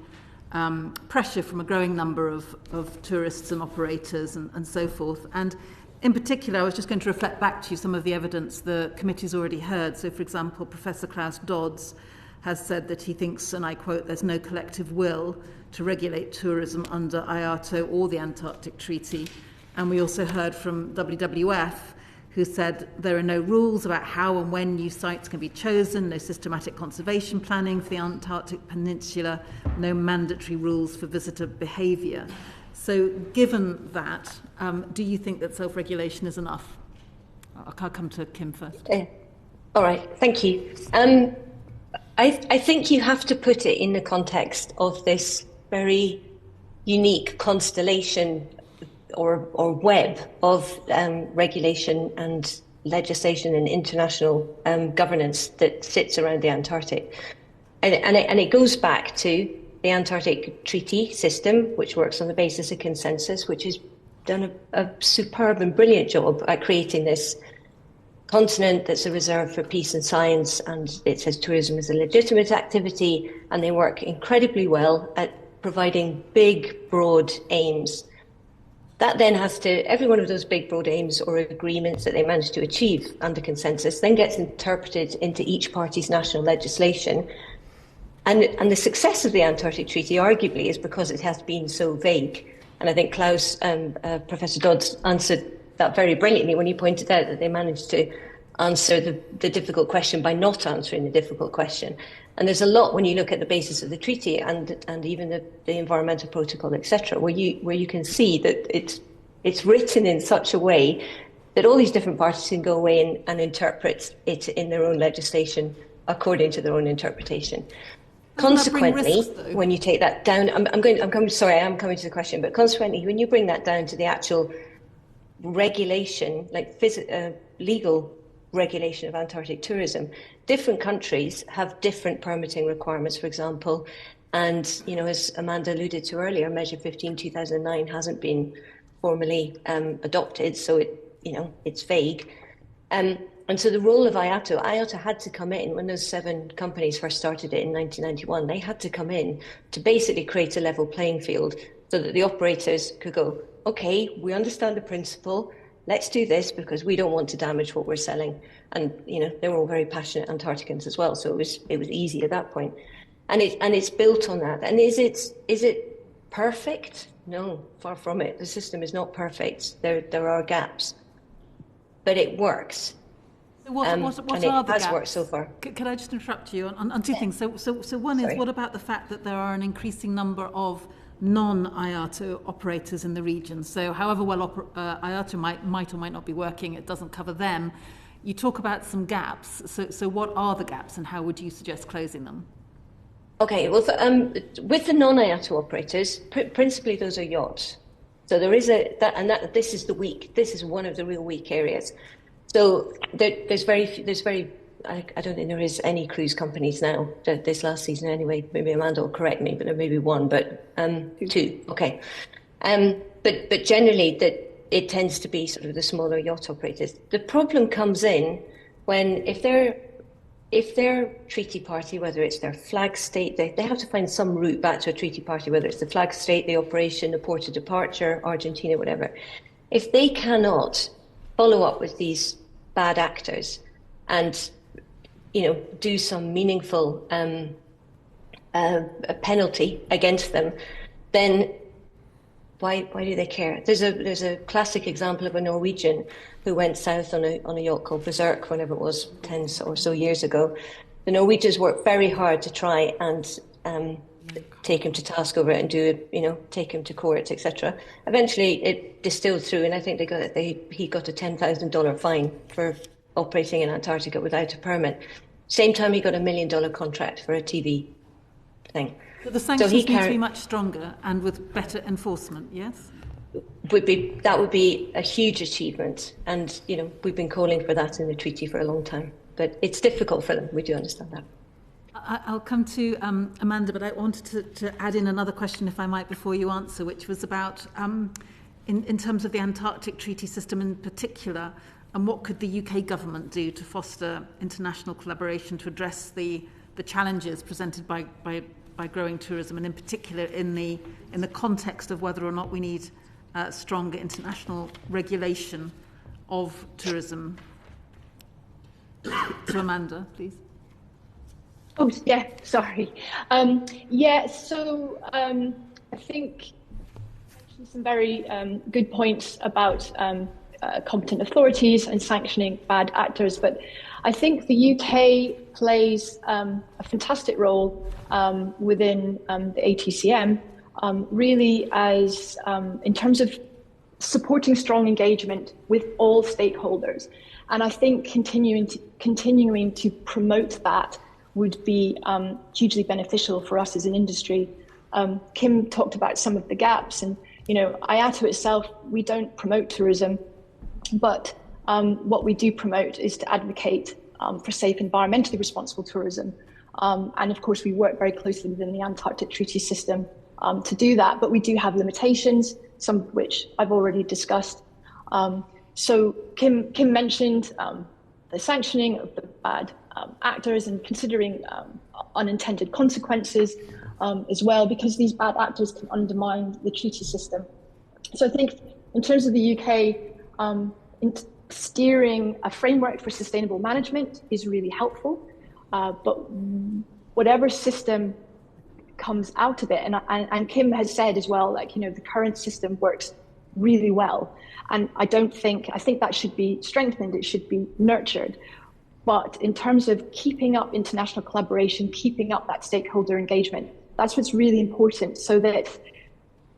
pressure from a growing number of tourists and operators and so forth. And in particular, I was just going to reflect back to you some of the evidence the committee's already heard. So, for example, Professor Klaus Dodds has said that he thinks, and I quote, "there's no collective will to regulate tourism under IAATO or the Antarctic Treaty." And we also heard from WWF, who said there are no rules about how and when new sites can be chosen, no systematic conservation planning for the Antarctic Peninsula, no mandatory rules for visitor behaviour. So given that, do you think that self-regulation is enough? I'll come to Kim first. All right, thank you. I think you have to put it in the context of this very unique constellation or web of regulation and legislation and international governance that sits around the Antarctic. And it goes back to the Antarctic Treaty system, which works on the basis of consensus, which has done a superb and brilliant job at creating this continent that's a reserve for peace and science, and it says tourism is a legitimate activity, and they work incredibly well at providing big, broad aims. That then has to, every one of those big, broad aims or agreements that they manage to achieve under consensus then gets interpreted into each party's national legislation. And the success of the Antarctic Treaty, arguably, is because it has been so vague. And I think Professor Dodds answered that very brilliantly when he pointed out that they managed to answer the difficult question by not answering the difficult question. And there's a lot when you look at the basis of the treaty and even the environmental protocol, etc., where you can see that it's written in such a way that all these different parties can go away and interpret it in their own legislation according to their own interpretation. Consequently, when you take that down, I am coming to the question, but consequently, when you bring that down to the actual regulation, like legal regulation of Antarctic tourism, different countries have different permitting requirements, for example. And, as Amanda alluded to earlier, Measure 15/2009 hasn't been formally adopted, so it's vague. And so the role of IAATO had to come in when those 7 companies first started it in 1991. They had to come in to basically create a level playing field so that the operators could go, okay, we understand the principle, let's do this because we don't want to damage what we're selling. And, they were all very passionate Antarcticans as well, so it was easy at that point. And it's built on that. And is it perfect? No, far from it. The system is not perfect. There are gaps, but it works. So what are the gaps? It has worked so far. Can I just interrupt you on 2 things? So one is, what about the fact that there are an increasing number of non-IAATO operators in the region. So however well IAATO might or might not be working, it doesn't cover them. You talk about some gaps. So what are the gaps and how would you suggest closing them? Okay, well, with the non-IAATO operators, principally those are yachts. So there is this is the weak. This is one of the real weak areas. So there's very. I don't think there is any cruise companies now this last season anyway. Maybe Amanda will correct me, but there may be one, but two. Okay, but generally that it tends to be sort of the smaller yacht operators. The problem comes in when if they're treaty party, whether it's their flag state, they have to find some route back to a treaty party, whether it's the flag state, the operation, the port of departure, Argentina, whatever. If they cannot follow up with these bad actors and do some meaningful penalty against them, then why do they care? There's a classic example of a Norwegian who went south on a yacht called Berserk, whenever it was 10 or so years ago. The Norwegians worked very hard to try and take him to task over it and do it, take him to court, etc. Eventually, it distilled through, and I think he got a $10,000 fine for operating in Antarctica without a permit. Same time, he got $1 million contract for a TV thing. But the sanctions need to be much stronger and with better enforcement, yes? That would be a huge achievement, and we've been calling for that in the treaty for a long time. But it's difficult for them. We do understand that. I'll come to Amanda, but I wanted to add in another question, if I might, before you answer, which was about in terms of the Antarctic treaty system in particular, and what could the UK government do to foster international collaboration to address the challenges presented by growing tourism, and in particular in the context of whether or not we need stronger international regulation of tourism. To Amanda, please. Oh, yeah, sorry. So I think some very good points about competent authorities and sanctioning bad actors, but I think the UK plays a fantastic role within the ATCM, really as in terms of supporting strong engagement with all stakeholders. And I think continuing to promote that would be hugely beneficial for us as an industry. Kim talked about some of the gaps, and IAATO itself, we don't promote tourism, but what we do promote is to advocate for safe, environmentally responsible tourism. And of course, we work very closely within the Antarctic Treaty System to do that, but we do have limitations, some of which I've already discussed. So Kim mentioned the sanctioning of the bad actors and considering unintended consequences as well, because these bad actors can undermine the treaty system. So I think in terms of the UK, steering a framework for sustainable management is really helpful, but whatever system comes out of it, and Kim has said as well, the current system works really well, and I think that should be strengthened, it should be nurtured. But in terms of keeping up international collaboration, keeping up that stakeholder engagement, that's what's really important, so that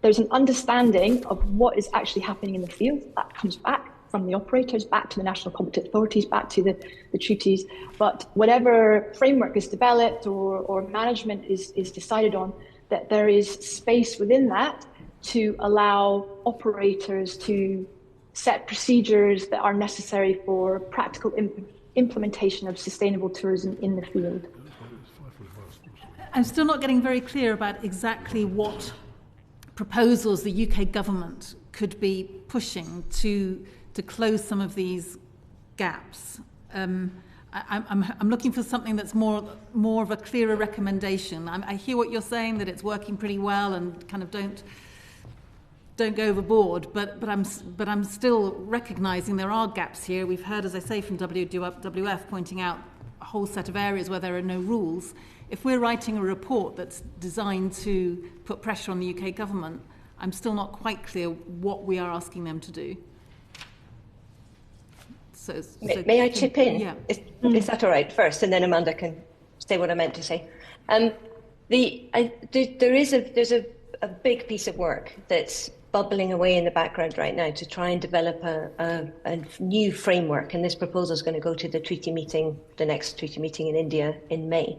there's an understanding of what is actually happening in the field that comes back from the operators, back to the national competent authorities, back to the treaties. But whatever framework is developed or management is decided on, that there is space within that to allow operators to set procedures that are necessary for practical implementation of sustainable tourism in the field. I'm still not getting very clear about exactly what proposals the UK government could be pushing to close some of these gaps. I'm looking for something that's more of a clearer recommendation. I hear what you're saying, that it's working pretty well and kind of don't go overboard, but I'm still recognising there are gaps here. We've heard, as I say, from WWF pointing out a whole set of areas where there are no rules. If we're writing a report that's designed to put pressure on the UK government, I'm still not quite clear what we are asking them to do. May I chip in? Yeah. Is that all right first, and then Amanda can say what I meant to say? There's a big piece of work that's bubbling away in the background right now to try and develop a new framework. And this proposal is going to go to the next treaty meeting in India in May.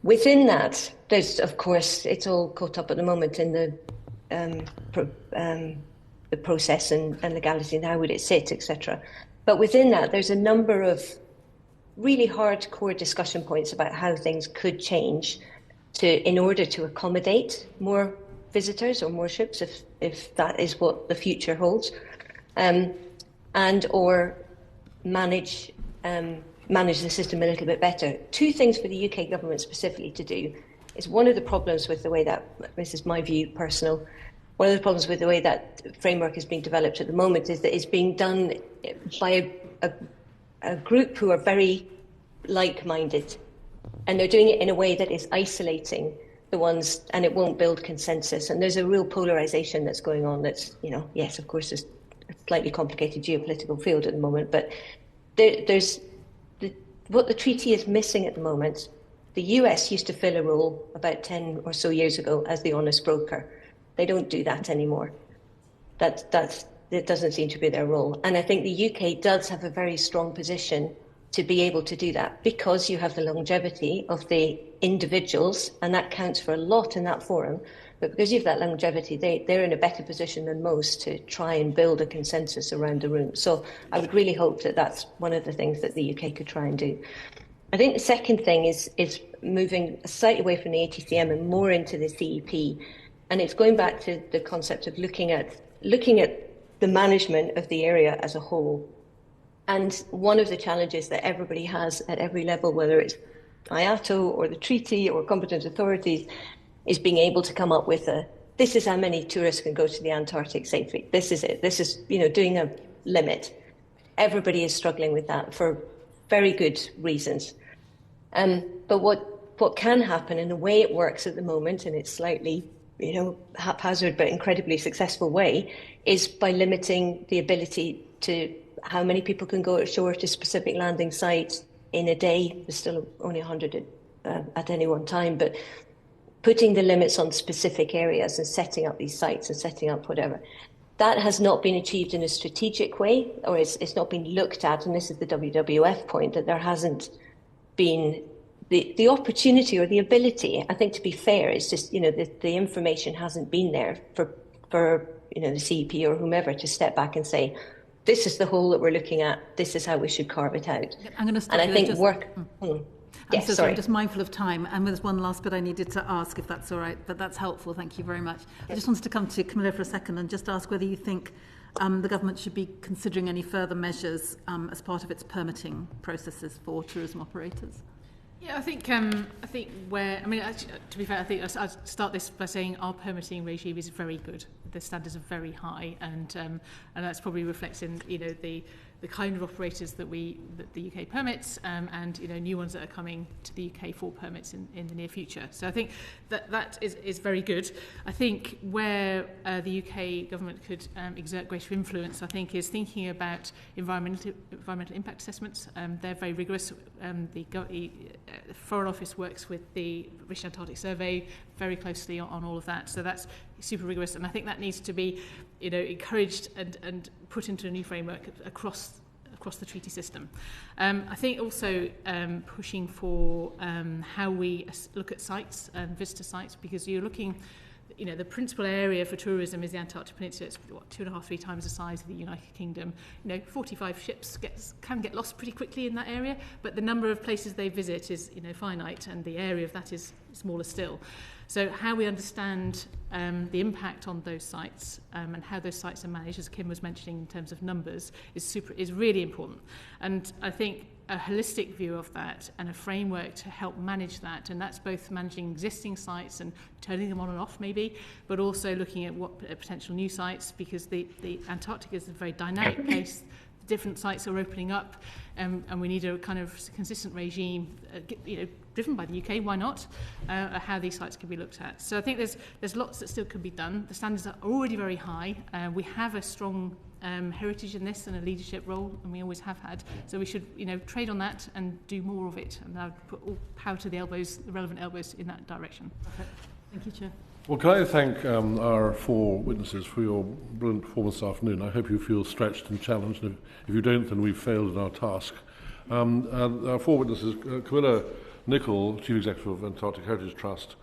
Within that, there's, of course, it's all caught up at the moment in the process and legality and how would it sit, etc. But within that, there's a number of really hardcore discussion points about how things could change in order to accommodate more visitors or more ships, if that is what the future holds, and or manage the system a little bit better. Two things for the UK government specifically to do is one of the problems with the way that, this is my view, personal, one of the problems with the way that framework is being developed at the moment is that it's being done by a group who are very like-minded, and they're doing it in a way that is isolating the ones, and it won't build consensus. And there's a real polarization that's going on that's, yes, of course, there's a slightly complicated geopolitical field at the moment, but what the treaty is missing at the moment. The US used to fill a role about 10 or so years ago as the honest broker. They don't do that anymore. It doesn't seem to be their role. And I think the UK does have a very strong position to be able to do that, because you have the longevity of the individuals, and that counts for a lot in that forum. But because you have that longevity, they're in a better position than most to try and build a consensus around the room. So I would really hope that that's one of the things that the UK could try and do. I think the second thing is moving slightly away from the ATCM and more into the CEP. And it's going back to the concept of looking at the management of the area as a whole. And one of the challenges that everybody has at every level, whether it's IAATO or the treaty or competent authorities, is being able to come up with this is how many tourists can go to the Antarctic safely. This is it. This is, doing a limit. Everybody is struggling with that for very good reasons. But what can happen, and the way it works at the moment, and it's slightly, haphazard but incredibly successful way, is by limiting the ability to how many people can go ashore to specific landing sites in a day. There's still only 100 at any one time, but putting the limits on specific areas and setting up these sites and setting up whatever. That has not been achieved in a strategic way, or it's not been looked at, and this is the WWF point, that there hasn't been the opportunity or the ability. I think, to be fair, it's just, the information hasn't been there for the CEP or whomever to step back and say, this is the whole that we're looking at, this is how we should carve it out. I'm going to stop. And I think I'm just mindful of time, and there's one last bit I needed to ask, if that's all right, but that's helpful. Thank you very much. I just wanted to come to Camilla for a second and just ask whether you think the government should be considering any further measures as part of its permitting processes for tourism operators. Yeah, I think where, actually, to be fair, I think I'd start this by saying our permitting regime is very good. The standards are very high, and that's probably reflects in the kind of operators that the UK permits, and new ones that are coming to the UK for permits in the near future. So I think that is very good. I think where the UK government could exert greater influence, I think, is thinking about environmental impact assessments. They're very rigorous. The Foreign Office works with the British Antarctic Survey very closely on all of that. So that's super rigorous, and I think that needs to be encouraged and put into a new framework across the treaty system. I think also pushing for how we look at sites, visitor sites, because you're looking, the principal area for tourism is the Antarctic Peninsula. It's 2.5-3 times the size of the United Kingdom. 45 ships can get lost pretty quickly in that area, but the number of places they visit is finite, and the area of that is smaller still. So how we understand the impact on those sites and how those sites are managed, as Kim was mentioning in terms of numbers, is really important. And I think a holistic view of that and a framework to help manage that, and that's both managing existing sites and turning them on and off maybe, but also looking at what potential new sites, because the Antarctic is a very dynamic place. Different sites are opening up, and we need a kind of consistent regime, driven by the UK, why not, how these sites can be looked at. So I think there's lots that still can be done. The standards are already very high. We have a strong heritage in this and a leadership role, and we always have had. So we should, trade on that and do more of it. And I would put all power to the relevant elbows in that direction. Perfect. Thank you, Chair. Well, can I thank our four witnesses for your brilliant performance this afternoon. I hope you feel stretched and challenged. And if you don't, then we've failed in our task. Our four witnesses, Camilla, Nichol, Chief Executive of Antarctic Heritage Trust,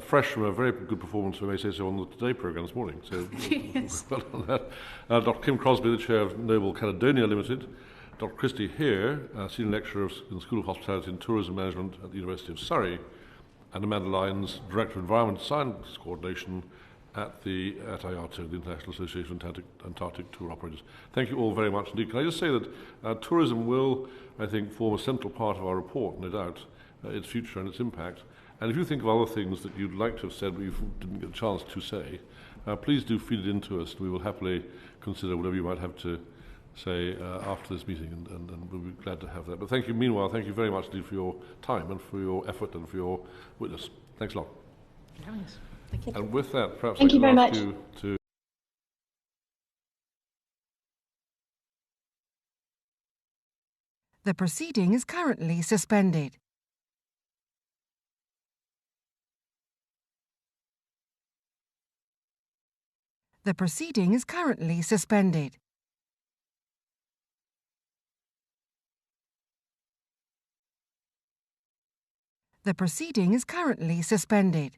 fresh from a very good performance, we may say so, on the Today programme this morning. So, yes. Well done on that. Dr. Kim Crosbie, the Chair of Noble Caledonia Limited, Dr. Christy Hehir, Senior Lecturer in the School of Hospitality and Tourism Management at the University of Surrey, and Amanda Lynnes, Director of Environment Science Coordination at IAATO, the International Association of Antarctic Tour Operators. Thank you all very much indeed. Can I just say that tourism will, I think, form a central part of our report, no doubt, its future and its impact. And if you think of other things that you'd like to have said but you didn't get a chance to say, please do feed it into us. We will happily consider whatever you might have to say after this meeting, and we'll be glad to have that. But thank you, meanwhile, thank you very much indeed for your time and for your effort and for your witness. Thanks a lot. Thank you. And with that, perhaps Thank I you can very ask much. you to... The proceeding is currently suspended. The proceeding is currently suspended. The proceeding is currently suspended.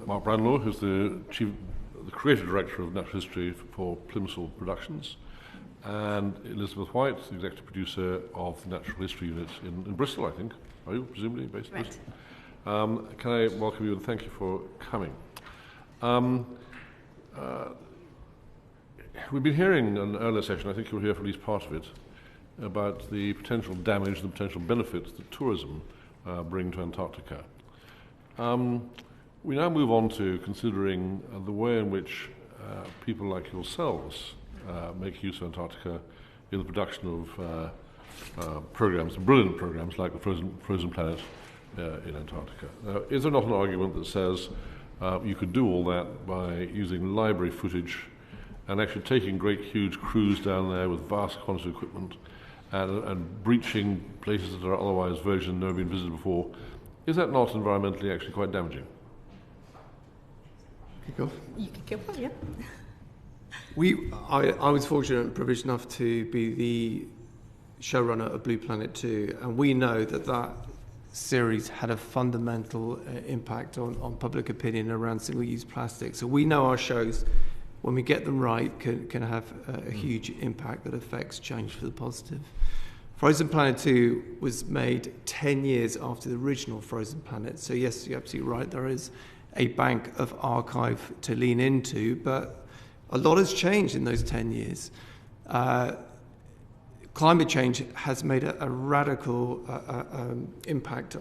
Mark Brownlow, who's the creative director of natural history for Plimsoll Productions, and Elizabeth White, the executive producer of the Natural History Unit in Bristol, I think. Are you presumably based in Bristol? Can I welcome you and thank you for coming. We've been hearing in an earlier session, I think you'll hear for at least part of it, about the potential damage and the potential benefits that tourism bring to Antarctica. We now move on to considering the way in which people like yourselves make use of Antarctica in the production of programs, brilliant programs like the Frozen Planet in Antarctica. Now, is there not an argument that says you could do all that by using library footage and actually taking great huge crews down there with vast quantities of equipment and breaching places that are otherwise virgin and never been visited before? Is that not environmentally actually quite damaging? Kick off. You can kick off, yeah. I was fortunate and privileged enough to be the showrunner of Blue Planet 2, and we know that series had a fundamental impact on public opinion around single-use plastic. So we know our shows, when we get them right, can have a huge impact that affects change for the positive. Frozen Planet 2 was made 10 years after the original Frozen Planet. So yes, you're absolutely right, there is a bank of archive to lean into, but a lot has changed in those 10 years. Climate change has made a radical impact,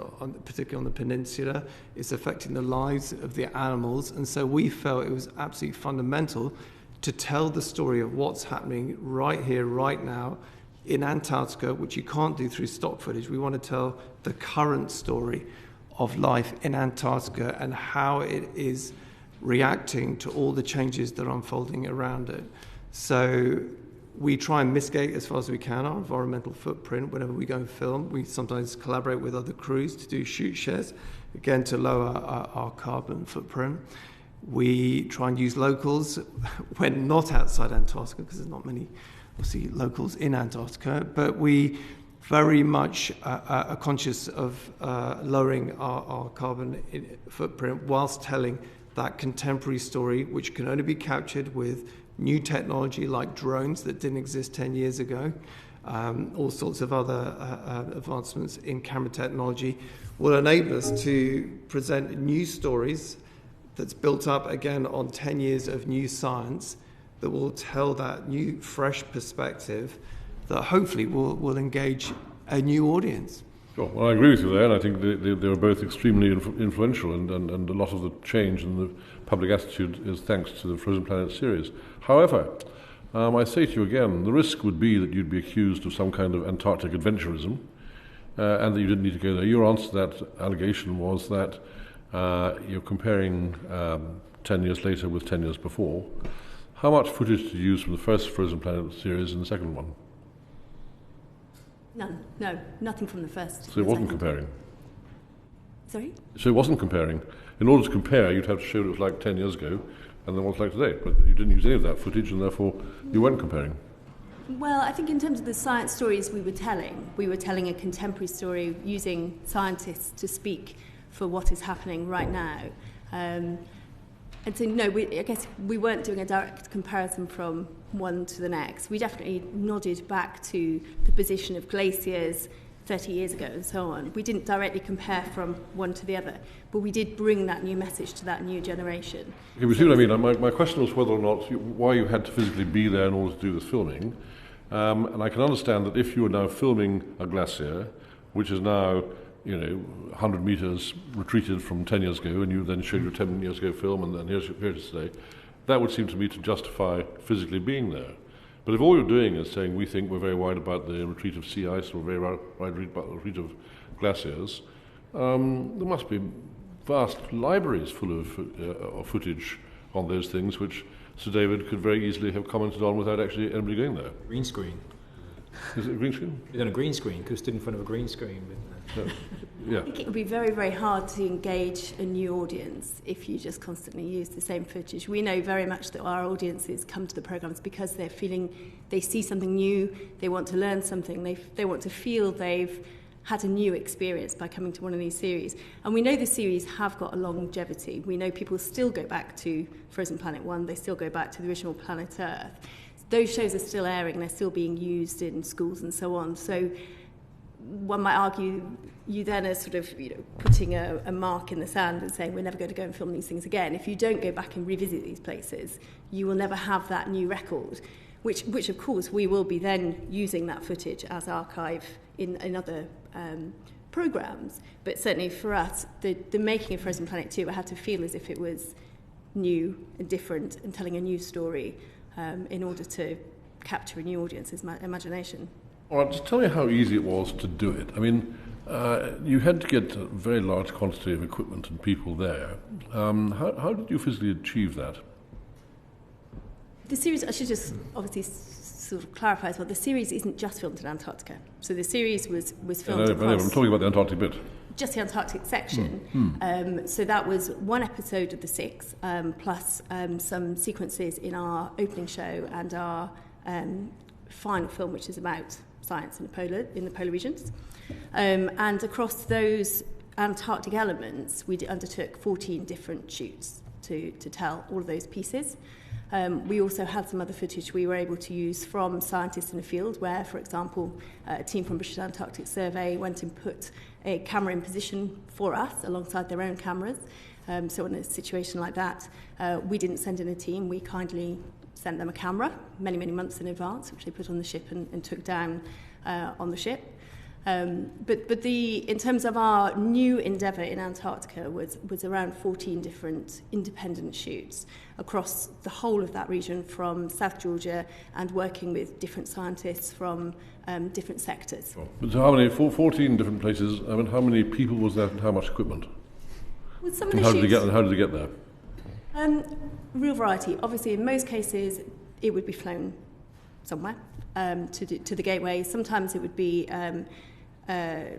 particularly on the peninsula. It's affecting the lives of the animals, and so we felt it was absolutely fundamental to tell the story of what's happening right here, right now, in Antarctica, which you can't do through stock footage. We want to tell the current story of life in Antarctica and how it is reacting to all the changes that are unfolding around it. So we try and mitigate as far as we can our environmental footprint whenever we go and film. We sometimes collaborate with other crews to do shoot shares, again to lower our carbon footprint. We try and use locals when not outside Antarctica, because there's not many, obviously, locals in Antarctica, but we very much are conscious of lowering our carbon footprint whilst telling that contemporary story, which can only be captured with new technology like drones that didn't exist 10 years ago, all sorts of other advancements in camera technology will enable us to present new stories that's built up again on 10 years of new science that will tell that new fresh perspective that hopefully will engage a new audience. Sure. Well, I agree with you there, and I think they were both extremely influential, and a lot of the change in the public attitude is thanks to the Frozen Planet series. However, I say to you again, the risk would be that you'd be accused of some kind of Antarctic adventurism, and that you didn't need to go there. Your answer to that allegation was that you're comparing 10 years later with 10 years before. How much footage did you use from the first Frozen Planet series and the second one? None. No, nothing from the first. So it wasn't comparing? Sorry? So it wasn't comparing. In order to compare, you'd have to show what it was like 10 years ago and then what's like today. But you didn't use any of that footage, and therefore you weren't comparing. Well, I think in terms of the science stories we were telling a contemporary story using scientists to speak for what is happening right now. And so, no, I guess we weren't doing a direct comparison from one to the next. We definitely nodded back to the position of glaciers 30 years ago and so on. We didn't directly compare from one to the other, but we did bring that new message to that new generation. Okay, we see what I mean. My question was whether or not, why you had to physically be there in order to do this filming. And I can understand that if you are now filming a glacier, which is now, 100 metres retreated from 10 years ago, and you then showed your 10 years ago film, and then here it is today, that would seem to me to justify physically being there. But if all you're doing is saying we think we're very worried about the retreat of sea ice or very worried about the retreat of glaciers, there must be vast libraries full of footage on those things, which Sir David could very easily have commented on without actually anybody going there. Green screen. Is it a green screen? It's on a green screen, because stood in front of a green screen. Yeah. I think it would be very, very hard to engage a new audience if you just constantly use the same footage. We know very much that our audiences come to the programmes because they're feeling they see something new, they want to learn something, they want to feel they've had a new experience by coming to one of these series. And we know the series have got a longevity. We know people still go back to Frozen Planet 1, they still go back to the original Planet Earth. Those shows are still airing, they're still being used in schools and so on. So one might argue you then are sort of putting a mark in the sand and saying we're never going to go and film these things again. If you don't go back and revisit these places, you will never have that new record, which of course we will be then using that footage as archive in other programmes. But certainly for us, the making of Frozen Planet 2, I had to feel as if it was new and different and telling a new story in order to capture a new audience's imagination. All right, just tell me how easy it was to do it. I mean, you had to get a very large quantity of equipment and people there. How did you physically achieve that? The series, I should just obviously sort of clarify as well, the series isn't just filmed in Antarctica. So the series was filmed across... I'm talking about the Antarctic bit. Just the Antarctic section. So that was one episode of the 6, plus some sequences in our opening show and our final film, which is about science in the polar regions. And across those Antarctic elements, we undertook 14 different shoots to tell all of those pieces. We also had some other footage we were able to use from scientists in the field where, for example, a team from British Antarctic Survey went and put a camera in position for us alongside their own cameras. So in a situation like that, we didn't send in a team. We kindly sent them a camera many, many months in advance, which they put on the ship and took down on the ship. But in terms of our new endeavour in Antarctica was around 14 different independent shoots across the whole of that region from South Georgia and working with different scientists from different sectors. So how many, 14 different places, I mean, how many people was there and how much equipment? With some of the how shoots, did they get there? Real variety. Obviously, in most cases, it would be flown somewhere to the gateway. Sometimes it would be... flown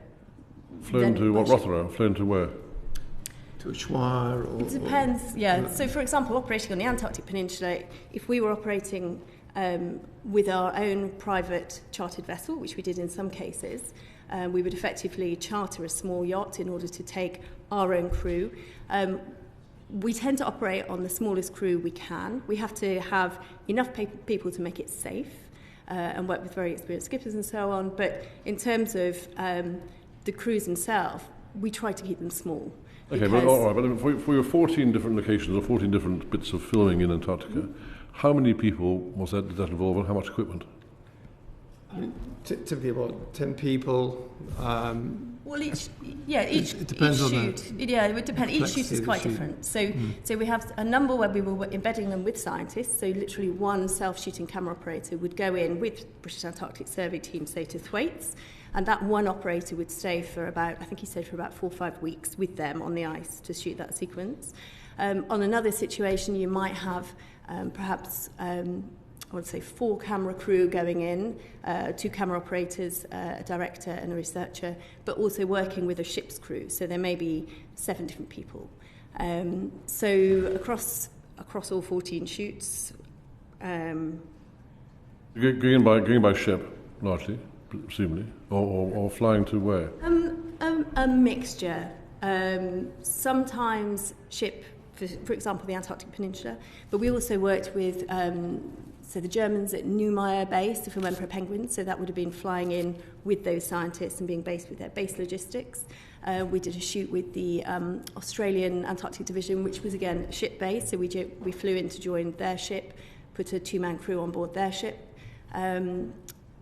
to what, Rothera? Flown to where? To Ushuaia? Or, it depends, yeah. So, for example, operating on the Antarctic Peninsula, if we were operating with our own private chartered vessel, which we did in some cases, we would effectively charter a small yacht in order to take our own crew. We tend to operate on the smallest crew we can. We have to have enough people to make it safe and work with very experienced skippers and so on. But in terms of the crews themselves, we try to keep them small. Okay, but all right. But for your 14 different locations or 14 different bits of filming in Antarctica, how many people did that involve and how much equipment? Typically about 10 people. Well, each it depends on shoot. It would depend. Each shoot is quite different. So we have a number where we were embedding them with scientists. So literally one self-shooting camera operator would go in with British Antarctic Survey team, say to Thwaites, and that one operator would stay for about, I think he stayed for about 4 or 5 weeks with them on the ice to shoot that sequence. On another situation, you might have perhaps I would say 4 camera crew going in, 2 camera operators, a director and a researcher, but also working with a ship's crew. So there may be 7 different people. So across all 14 shoots. Going by ship, largely, presumably, or flying to where? A mixture. Sometimes ship, for example, the Antarctic Peninsula, but we also worked with so the Germans at Neumayer base, the Film Emperor Penguins, so that would have been flying in with those scientists and being based with their base logistics. We did a shoot with the Australian Antarctic Division, which was again ship based, so we flew in to join their ship, put a 2-man crew on board their ship. Again,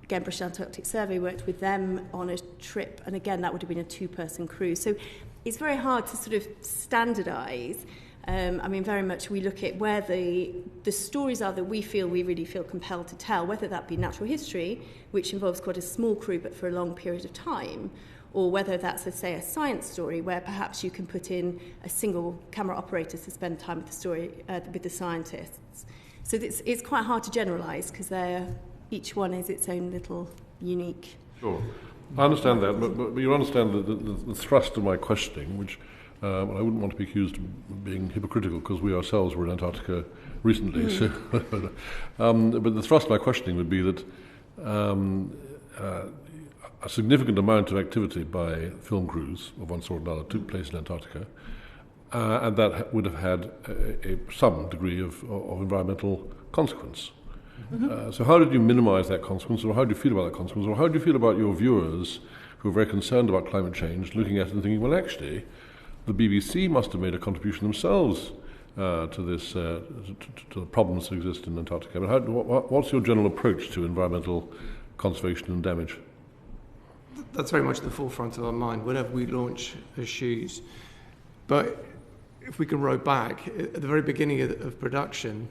British Antarctic Survey worked with them on a trip, and again that would have been a 2-person crew. So it's very hard to sort of standardise. I mean, very much we look at where the stories are that we really feel compelled to tell, whether that be natural history, which involves quite a small crew but for a long period of time, or whether that's, say, a science story where perhaps you can put in a single camera operator to spend time with the story with the scientists. So it's quite hard to generalise because each one is its own little unique. Sure. I understand that, but you understand the thrust of my questioning, which I wouldn't want to be accused of being hypocritical because we ourselves were in Antarctica recently. So, but the thrust of my questioning would be that a significant amount of activity by film crews of one sort or another took place in Antarctica, and that would have had some degree of environmental consequence. Mm-hmm. So how did you minimise that consequence, or how do you feel about that consequence, or how do you feel about your viewers who are very concerned about climate change, looking at it and thinking, well, actually, the BBC must have made a contribution themselves to this, to the problems that exist in Antarctica. But what's your general approach to environmental conservation and damage? That's very much at the forefront of our mind whenever we launch a shoot. But if we can row back, at the very beginning of production,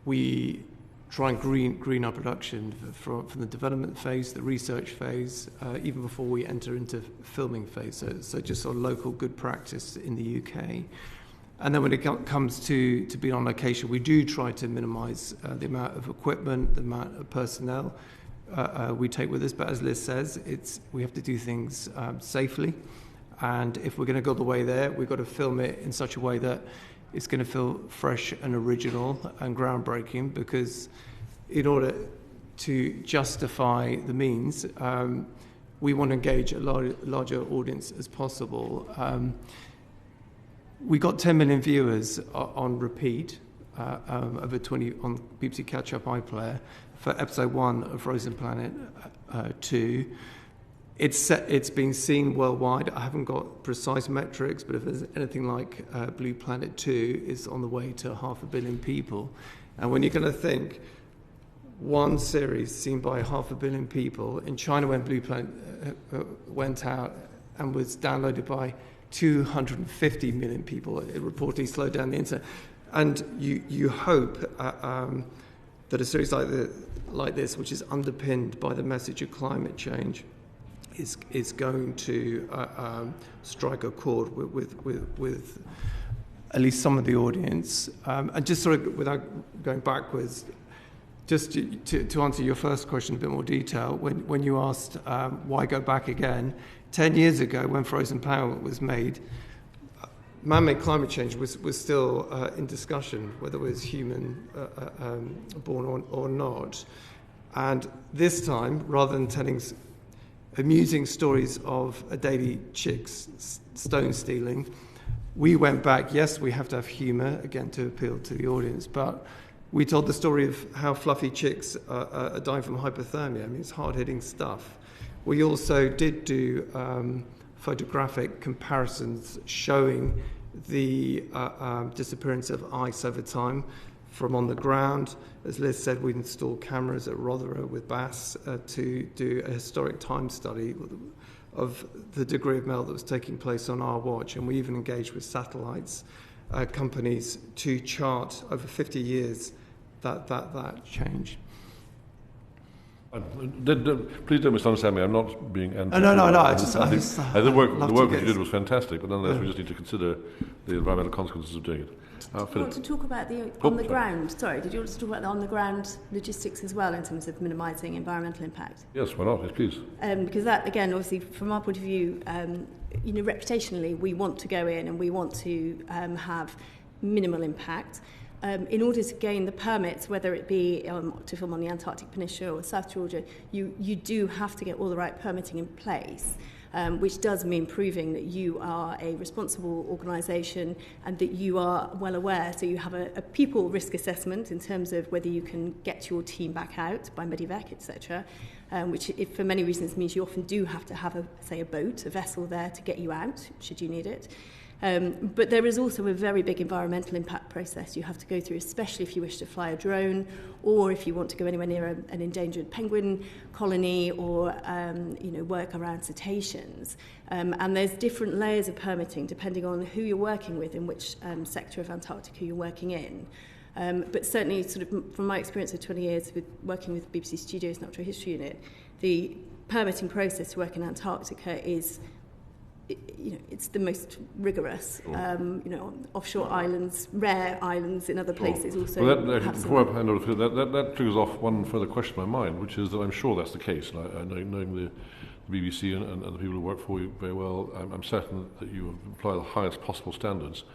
we try and green our production from the development phase, the research phase, even before we enter into filming phase. So just sort of local good practice in the UK. And then when it comes to being on location, we do try to minimise the amount of equipment, the amount of personnel we take with us. But as Liz says, we have to do things safely. And if we're going to go the way there, we've got to film it in such a way that it's going to feel fresh and original and groundbreaking, because in order to justify the means, we want to engage a larger audience as possible. We got 10 million viewers on repeat over 20 on BBC Catch-Up iPlayer for episode 1 of Frozen Planet 2. It's been seen worldwide. I haven't got precise metrics, but if there's anything like Blue Planet 2 is on the way to 500 million people. And when you're going to think one series seen by 500 million people in China, when Blue Planet went out and was downloaded by 250 million people, it reportedly slowed down the internet. And you hope that a series like this, which is underpinned by the message of climate change, is going to strike a chord with at least some of the audience. And just sort of, without going backwards, just to answer your first question in a bit more detail, when you asked why go back again, 10 years ago when Frozen Planet was made, man-made climate change was still in discussion, whether it was human born or not. And this time, rather than telling amusing stories of a daily chick's stone stealing, we went back. Yes, we have to have humour, again, to appeal to the audience, but we told the story of how fluffy chicks are dying from hypothermia. I mean, it's hard-hitting stuff. We also did do photographic comparisons showing the disappearance of ice over time from on the ground. As Liz said, we installed cameras at Rotherham with Bass to do a historic time study of the degree of melt that was taking place on our watch, and we even engaged with satellites companies to chart over 50 years that change. Please don't misunderstand me. I'm not being anti. No. I think the work that you did was fantastic, but nonetheless, we just need to consider the environmental consequences of doing it. Do you want to talk about the on the ground? Sorry, did you want to talk about the on the ground logistics as well in terms of minimising environmental impact? Yes, why not? Yes, please. Because that, again, obviously, from our point of view, reputationally, we want to go in and we want to have minimal impact. In order to gain the permits, whether it be to film on the Antarctic Peninsula or South Georgia, you do have to get all the right permitting in place. Which does mean proving that you are a responsible organisation and that you are well aware. So you have a people risk assessment in terms of whether you can get your team back out by Medivac, etc., which for many reasons means you often do have to have, a boat, a vessel there to get you out, should you need it. But there is also a very big environmental impact process you have to go through, especially if you wish to fly a drone or if you want to go anywhere near an endangered penguin colony or work around cetaceans. And there's different layers of permitting depending on who you're working with and which sector of Antarctica you're working in. But certainly, sort of from my experience of 20 years with working with BBC Studios Natural History Unit, the permitting process to work in Antarctica is it's the most rigorous. Offshore islands, rare islands in other places also. Well, before I hand over, that triggers off one further question in my mind, which is that I'm sure that's the case. And knowing the BBC and the people who work for you very well, I'm certain that you apply the highest possible standards.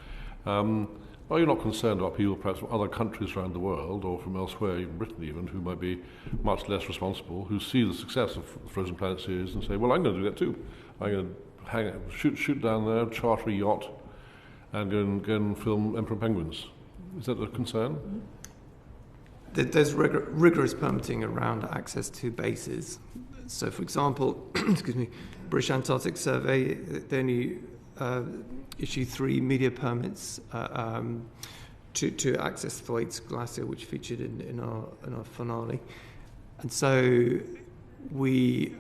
Are you not concerned about people perhaps from other countries around the world or from elsewhere, even Britain even, who might be much less responsible, who see the success of the Frozen Planet series and say, well, I'm going to do that too. I'm going to shoot down there, charter a yacht, and go and film Emperor penguins. Is that a concern? There's rigorous permitting around access to bases. So, for example, British Antarctic Survey, they only issue 3 media permits to access Thwaites Glacier, which featured in our finale, and so we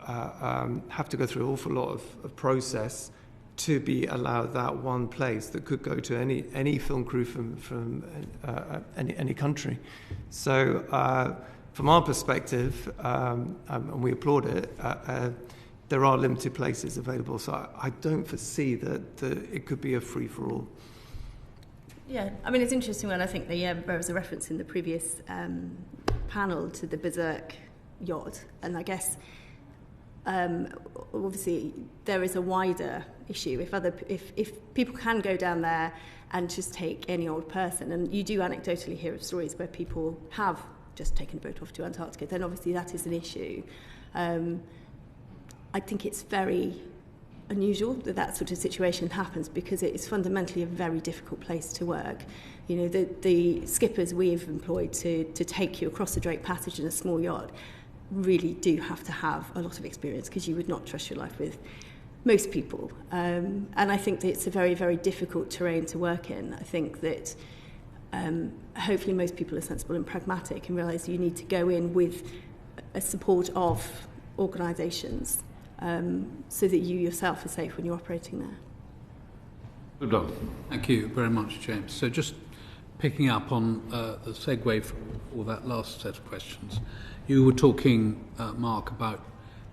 have to go through an awful lot of process to be allowed that one place that could go to any film crew from any country. So from our perspective, and we applaud it, there are limited places available. So I don't foresee that it could be a free-for-all. Yeah, I mean, it's interesting when I think there was a reference in the previous panel to the Berserk yacht, and I guess obviously there is a wider issue. If people can go down there and just take any old person, and you do anecdotally hear of stories where people have just taken a boat off to Antarctica, then obviously that is an issue. I think it's very unusual that sort of situation happens because it is fundamentally a very difficult place to work. You know, the skippers we've employed to take you across the Drake Passage in a small yacht really do have to have a lot of experience because you would not trust your life with most people. And I think that it's a very, very difficult terrain to work in. I think that hopefully most people are sensible and pragmatic and realise you need to go in with a support of organisations so that you yourself are safe when you're operating there. Good done. Thank you very much, James. So just picking up on the segue from all that last set of questions, you were talking, Mark, about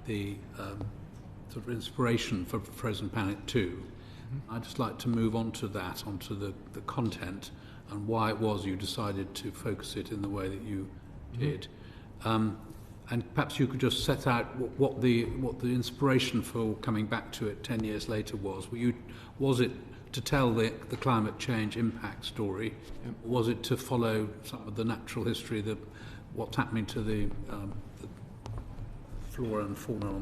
the sort of inspiration for Frozen Planet 2. Mm-hmm. I'd just like to move on to that, onto the content and why it was you decided to focus it in the way that you did. And perhaps you could just set out what the inspiration for coming back to it 10 years later was. Was it to tell the climate change impact story? Yep. Or was it to follow some of the natural history, what's happening to the flora and fauna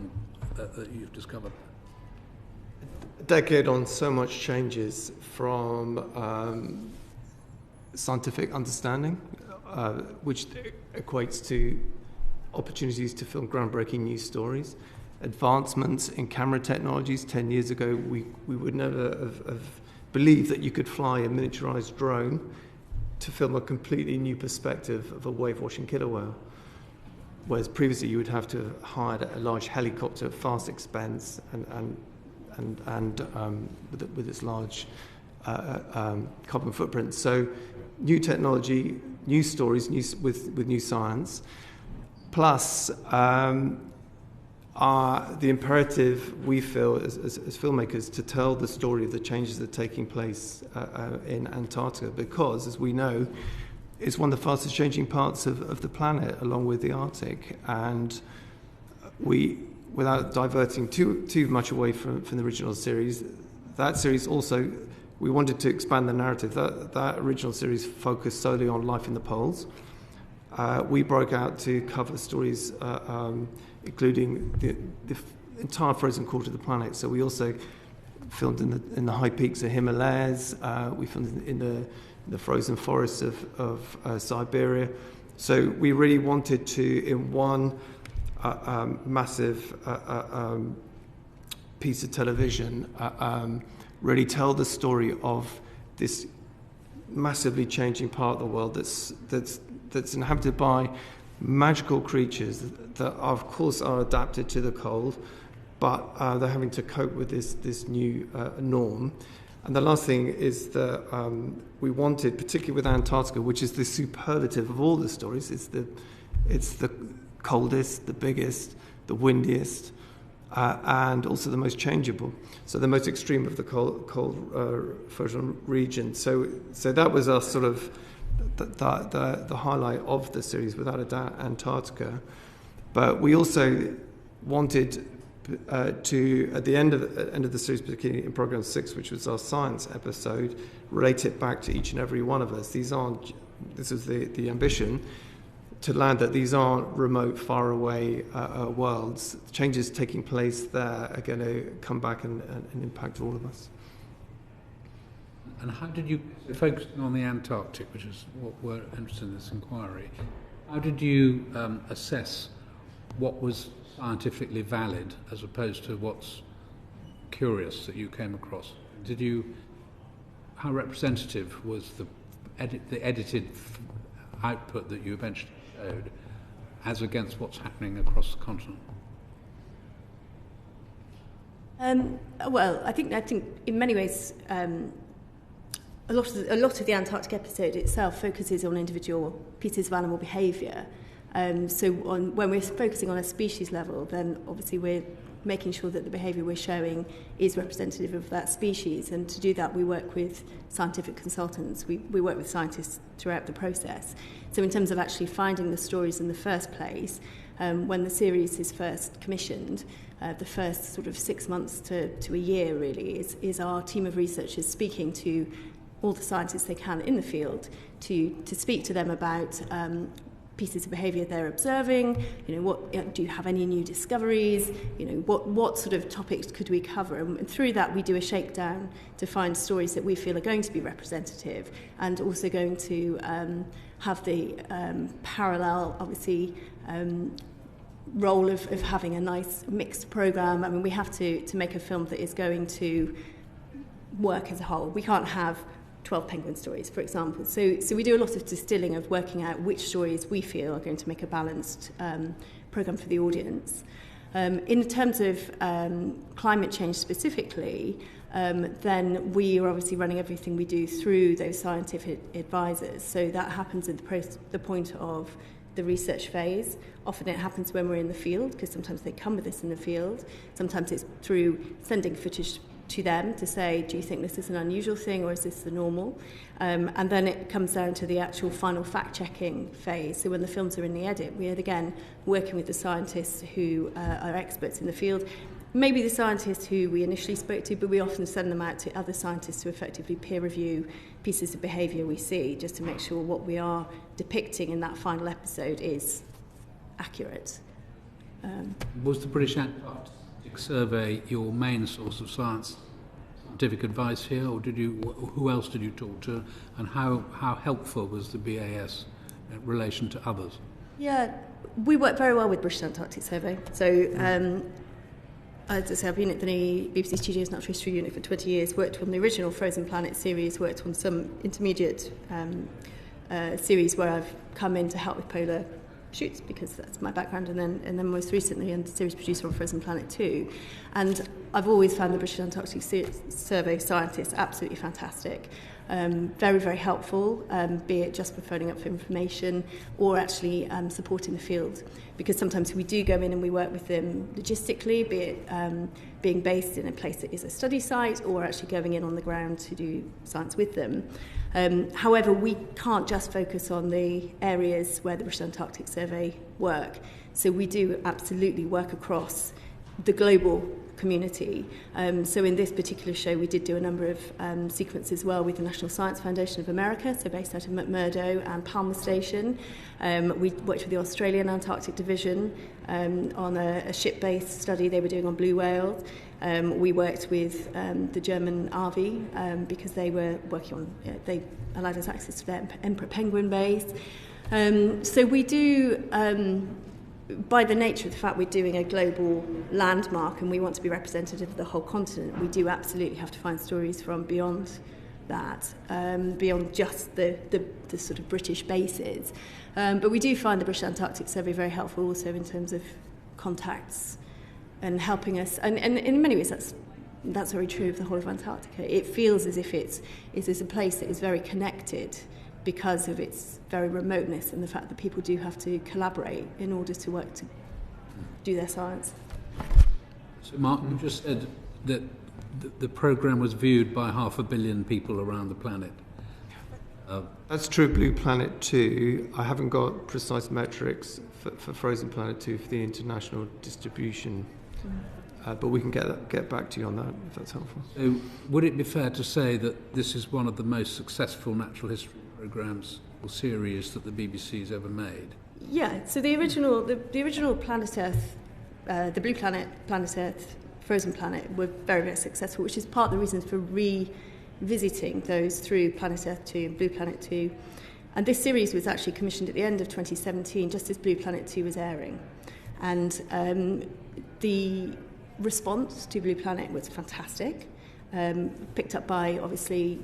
that you've discovered? A decade on, so much changes from scientific understanding, which equates to opportunities to film groundbreaking news stories, advancements in camera technologies. 10 years ago, we would never have believed that you could fly a miniaturized drone to film a completely new perspective of a wave-washing killer whale. Whereas previously you would have to have hired a large helicopter at fast expense and with its large carbon footprint. So new technology, new stories, with new science. Plus, the imperative we feel as filmmakers to tell the story of the changes that are taking place in Antarctica, because, as we know, it's one of the fastest changing parts of the planet, along with the Arctic. And we, without diverting too much away from the original series, that series also, we wanted to expand the narrative. That original series focused solely on life in the poles. We broke out to cover stories including the entire frozen quarter of the planet. So we also filmed in the high peaks of Himalayas. We filmed in the frozen forests of Siberia. So we really wanted to, in one massive piece of television, really tell the story of this massively changing part of the world that's inhabited by magical creatures that of course are adapted to the cold, but they're having to cope with this new norm. And the last thing is that we wanted, particularly with Antarctica, which is the superlative of all the stories, it's the coldest, the biggest, the windiest, and also the most changeable. So the most extreme of the cold frozen region. So that was our sort of the highlight of the series, without a doubt, Antarctica. But we also wanted to, at the end of the series, particularly in Programme 6, which was our science episode, relate it back to each and every one of us. This is the ambition, to land that these aren't remote, far away worlds. Changes taking place there are going to come back and impact all of us. And how did you, focusing on the Antarctic, which is what we're interested in this inquiry, how did you assess what was scientifically valid as opposed to what's curious that you came across? How representative was the edited output that you eventually showed as against what's happening across the continent? Well, I think in many ways a lot of the Antarctic episode itself focuses on individual pieces of animal behaviour. When we're focusing on a species level, then obviously we're making sure that the behaviour we're showing is representative of that species, and to do that we work with scientific consultants. We work with scientists throughout the process. So in terms of actually finding the stories in the first place, when the series is first commissioned, the first sort of 6 months to a year really is our team of researchers speaking to all the scientists they can in the field to speak to them about pieces of behaviour they're observing. Do you have any new discoveries? What sort of topics could we cover? And through that we do a shakedown to find stories that we feel are going to be representative, and also going to have the parallel, obviously, role of having a nice mixed programme. I mean, we have to make a film that is going to work as a whole. We can't have 12 penguin stories, for example. So we do a lot of distilling of working out which stories we feel are going to make a balanced programme for the audience. In terms of climate change specifically, then we are obviously running everything we do through those scientific advisors. So that happens at the point of the research phase. Often it happens when we're in the field, because sometimes they come with us in the field. Sometimes it's through sending footage to them to say, do you think this is an unusual thing or is this the normal? And then it comes down to the actual final fact-checking phase. So when the films are in the edit, we are again working with the scientists who are experts in the field. Maybe the scientists who we initially spoke to, but we often send them out to other scientists to effectively peer review pieces of behaviour we see, just to make sure what we are depicting in that final episode is accurate. Was the British Antarctic Survey your main source of scientific advice here, or who else did you talk to, and how helpful was the BAS in relation to others? Yeah, we work very well with British Antarctic Survey. So as I say, I've been at the BBC Studios Natural History Unit for 20 years, worked on the original Frozen Planet series, worked on some intermediate series where I've come in to help with polar shoots, because that's my background, and then most recently I'm the series producer on Frozen Planet 2. And I've always found the British Antarctic Survey scientists absolutely fantastic. very, very helpful, be it just for phoning up for information or actually supporting the field. Because sometimes we do go in and we work with them logistically, be it being based in a place that is a study site or actually going in on the ground to do science with them. However, we can't just focus on the areas where the British Antarctic Survey work. So we do absolutely work across the global community. So in this particular show, we did do a number of sequences as well with the National Science Foundation of America, so based out of McMurdo and Palmer Station. We worked with the Australian Antarctic Division on a ship-based study they were doing on blue whales. We worked with the German RV because they were working on, they allowed us access to their Emperor Penguin base. So we do, by the nature of the fact we're doing a global landmark and we want to be representative of the whole continent, we do absolutely have to find stories from beyond that, beyond just the sort of British bases. But we do find the British Antarctic Survey very helpful also in terms of contacts and helping us. And in many ways that's very true of the whole of Antarctica. It feels as if it is a place that is very connected because of its very remoteness and the fact that people do have to collaborate in order to work to do their science. So Mark, you just said that the programme was viewed by 500 million people around the planet. That's true, Blue Planet 2. I haven't got precise metrics for Frozen Planet 2 for the international distribution, but we can get back to you on that if that's helpful. So would it be fair to say that this is one of the most successful natural history programmes or series that the BBC's ever made? Yeah, so the original Planet Earth, the Blue Planet, Planet Earth, Frozen Planet were very, very successful, which is part of the reasons for revisiting those through Planet Earth 2 and Blue Planet 2. And this series was actually commissioned at the end of 2017, just as Blue Planet 2 was airing. And the response to Blue Planet was fantastic, picked up by, obviously,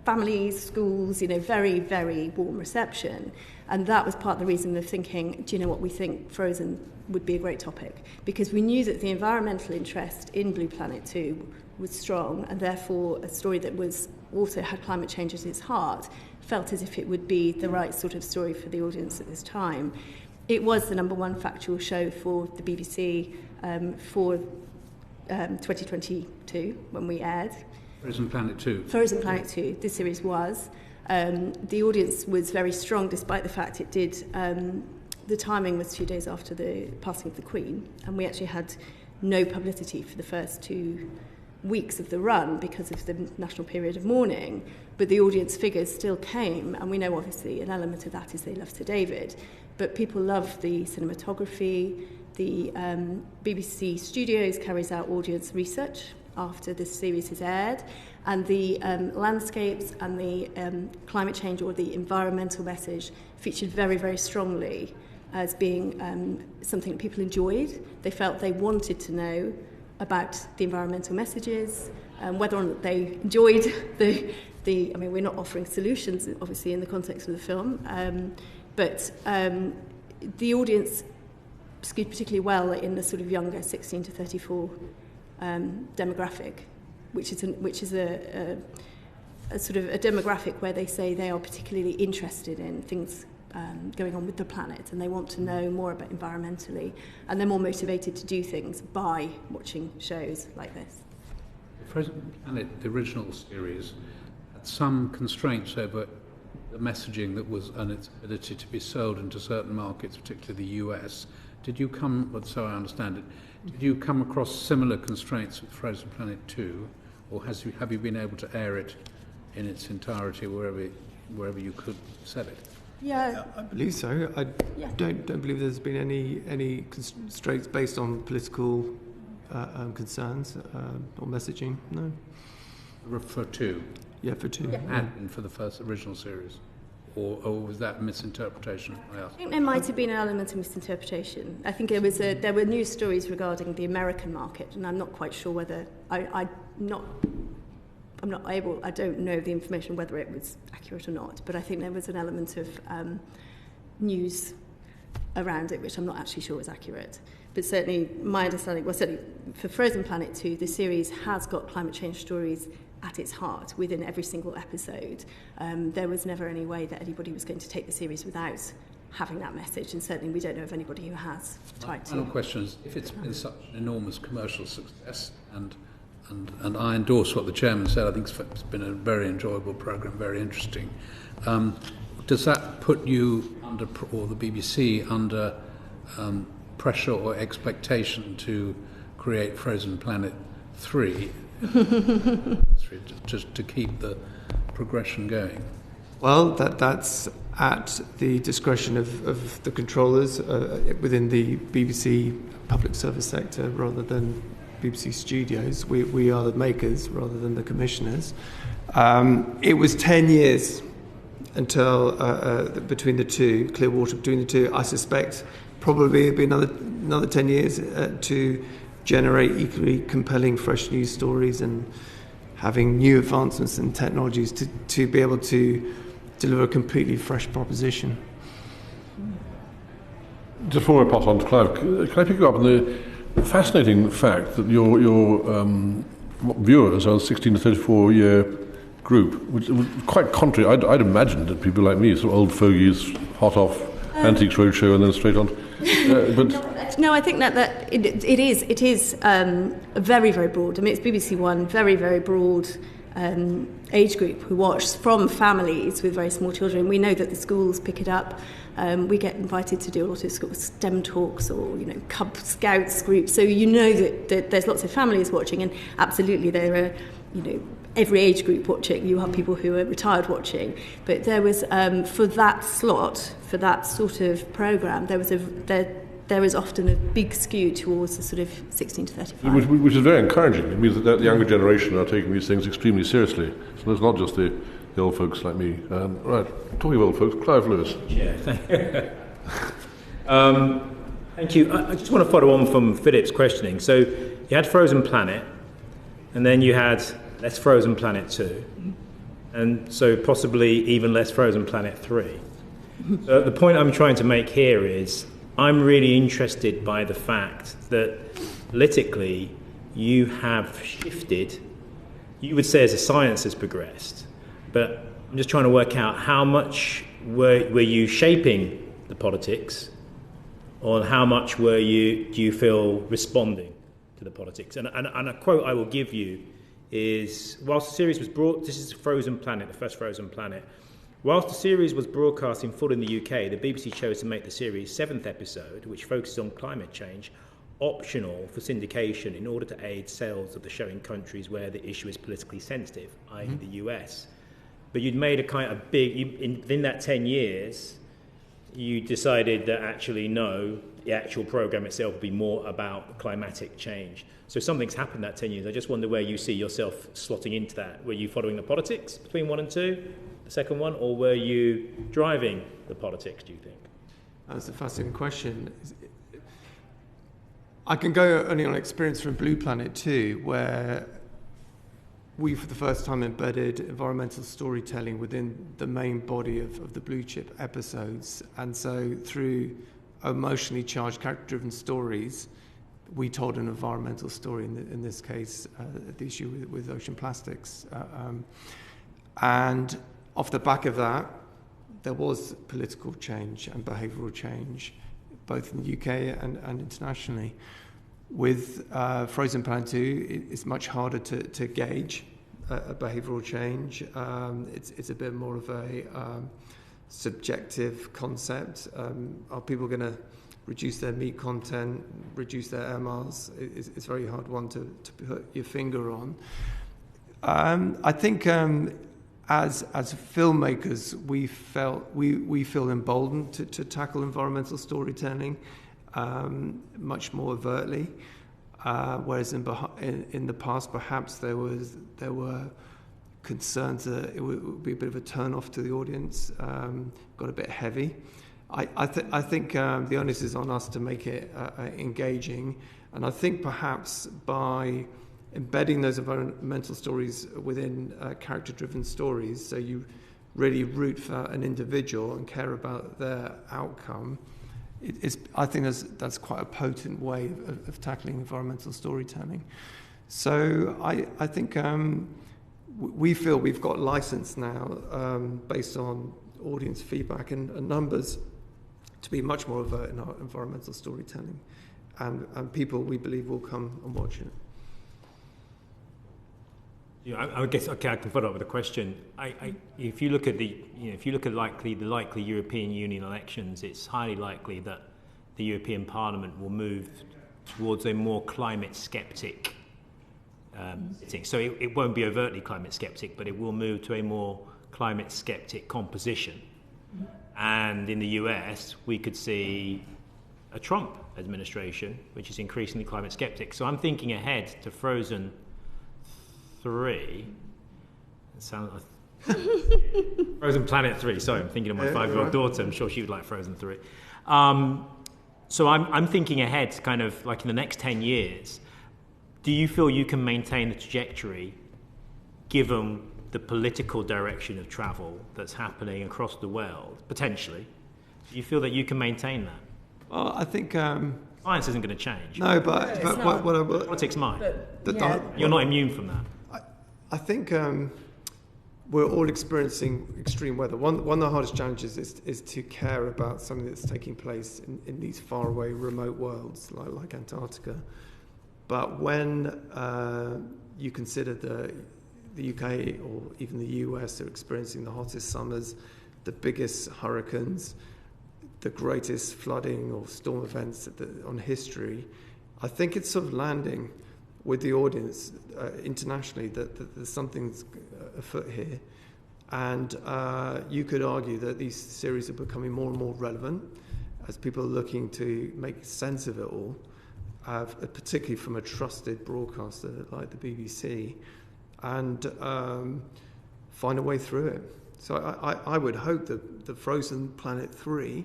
families, schools, very, very warm reception. And that was part of the reason of thinking, do you know what, we think Frozen would be a great topic. Because we knew that the environmental interest in Blue Planet 2 was strong, and therefore a story that was also had climate change at its heart felt as if it would be the right sort of story for the audience at this time. It was the #1 factual show for the BBC for 2022 when we aired. Frozen Planet 2. Frozen Planet 2, this series was. The audience was very strong despite the fact it did, the timing was 2 days after the passing of the Queen, and we actually had no publicity for the first 2 weeks of the run because of the national period of mourning, but the audience figures still came, and we know obviously an element of that is they love Sir David, but people love the cinematography. The BBC Studios carries out audience research after this series is aired, and the landscapes and the climate change or the environmental message featured very, very strongly as being something that people enjoyed. They felt they wanted to know about the environmental messages, whether or not they enjoyed I mean, we're not offering solutions, obviously, in the context of the film, but the audience skewed particularly well in the sort of younger 16 to 34 demographic, which is a sort of a demographic where they say they are particularly interested in things going on with the planet, and they want to know more about environmentally, and they're more motivated to do things by watching shows like this. Frozen Planet, the original series, had some constraints over the messaging that was and its ability to be sold into certain markets, particularly the US. Did you come, well, so I understand it, did you come across similar constraints with Frozen Planet 2, or have you been able to air it in its entirety wherever you could sell it? Yeah, I believe so. I don't believe there's been any constraints based on political concerns or messaging. No. For 2? Yeah, for 2. Yeah. And for the first original series? Or was that misinterpretation? I think there might have been an element of misinterpretation. I think there were news stories regarding the American market, and I'm not quite sure whether I don't know the information whether it was accurate or not, but I think there was an element of news around it which I'm not actually sure was accurate. But certainly my understanding, well, certainly for Frozen Planet 2, the series has got climate change stories at its heart within every single episode. There was never any way that anybody was going to take the series without having that message, and certainly we don't know of anybody who has tried to. Final question is, if it's been such an enormous commercial success, and I endorse what the chairman said, I think it's been a very enjoyable programme, very interesting. Does that put you under, or the BBC under pressure or expectation to create Frozen Planet 3 just to keep the progression going? Well, that's at the discretion of the controllers within the BBC public service sector rather than BBC Studios. We are the makers rather than the commissioners. It was 10 years until between the two, Clearwater between the two. I suspect probably it'll be another 10 years to generate equally compelling fresh news stories and having new advancements in technologies to be able to deliver a completely fresh proposition. Just before I pass on to Clive, can I pick you up on the fascinating fact that your viewers are a 16 to 34 year group, which was quite contrary. I'd imagined that people like me, sort of old fogies, hot off Antiques Roadshow and then straight on. No, I think that it is very, very broad. I mean, it's BBC One, very, very broad age group who watch, from families with very small children. We know that the schools pick it up. We get invited to do a lot of sort of STEM talks or, Cub Scouts groups. So that there's lots of families watching, and absolutely there are, every age group watching. You have people who are retired watching. But there was, for that slot, for that sort of programme, there is often a big skew towards the sort of 16 to 35. Which is very encouraging. It means that the younger generation are taking these things extremely seriously. So it's not just the old folks like me. Right, talking of old folks, Clive Lewis. Yeah, thank you. I just want to follow on from Philip's questioning. So you had Frozen Planet, and then you had Less Frozen Planet 2, and so possibly even Less Frozen Planet 3. The point I'm trying to make here is I'm really interested by the fact that politically you have shifted, you would say as the science has progressed, but I'm just trying to work out how much were you shaping the politics, or how much do you feel responding to the politics? And a quote I will give you is, whilst the series was this is Frozen Planet, the first Frozen Planet. Whilst the series was broadcast in full in the UK, the BBC chose to make the series' 7th episode, which focuses on climate change, optional for syndication in order to aid sales of the show in countries where the issue is politically sensitive, i.e. the US. But you'd made a kind of big, in that 10 years, you decided that actually no, the actual programme itself would be more about climatic change. So something's happened that 10 years. I just wonder where you see yourself slotting into that. Were you following the politics between 1 and 2? The second one, or were you driving the politics, do you think? That's a fascinating question. I can go only on experience from Blue Planet 2, where we for the first time embedded environmental storytelling within the main body of the Blue Chip episodes. And so through emotionally charged, character-driven stories, we told an environmental story, in this case, the issue with ocean plastics. And off the back of that, there was political change and behavioural change, both in the UK and internationally. With Frozen Planet 2, it's much harder to gauge a behavioural change. It's a bit more of a subjective concept. Are people going to reduce their meat content, reduce their air miles? It's a very hard one to put your finger on. I think as filmmakers, we feel emboldened to tackle environmental storytelling much more overtly, whereas in the past perhaps there were concerns that it would be a bit of a turn off to the audience, got a bit heavy. I think the onus is on us to make it engaging, and I think perhaps by embedding those environmental stories within character-driven stories, so you really root for an individual and care about their outcome, I think that's quite a potent way of tackling environmental storytelling. So I think we feel we've got license now, based on audience feedback and numbers, to be much more overt in our environmental storytelling, and people, we believe, will come and watch it. Yeah, I guess I can follow up with a question. If you look at the likely European Union elections, it's highly likely that the European Parliament will move towards a more climate sceptic thing. So it won't be overtly climate sceptic, but it will move to a more climate sceptic composition. And in the US, we could see a Trump administration, which is increasingly climate sceptic. So I'm thinking ahead to Frozen 3. It sounds like Frozen Planet 3. Sorry, I'm thinking of my 5-year-old daughter. I'm sure she would like Frozen 3. So I'm thinking ahead, kind of like in the next 10 years. Do you feel you can maintain the trajectory, given the political direction of travel that's happening across the world, potentially? Do you feel that you can maintain that? Well, I think science isn't going to change. No, but what politics might. You're not immune from that. I think we're all experiencing extreme weather. One of the hardest challenges is to care about something that's taking place in these faraway, remote worlds like Antarctica. But when you consider the UK or even the US are experiencing the hottest summers, the biggest hurricanes, the greatest flooding or storm events on history, I think it's sort of landing with the audience internationally that there's something afoot here. And you could argue that these series are becoming more and more relevant as people are looking to make sense of it all, particularly from a trusted broadcaster like the BBC, and find a way through it. So I would hope that the Frozen Planet 3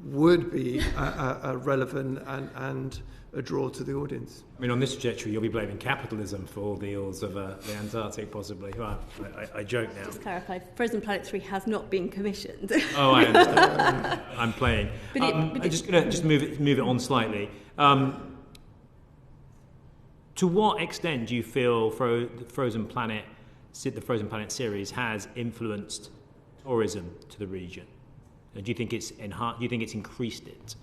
would be relevant and a draw to the audience. I mean, on this trajectory, you'll be blaming capitalism for all the ills of the Antarctic, possibly. Well, I joke now. Just clarify, Frozen Planet 3 has not been commissioned. Oh, I understand. I'm playing. I'm just going to move it on slightly. To what extent do you feel the Frozen Planet series has influenced tourism to the region? Do you think it's enhanced? Do you think it's increased it?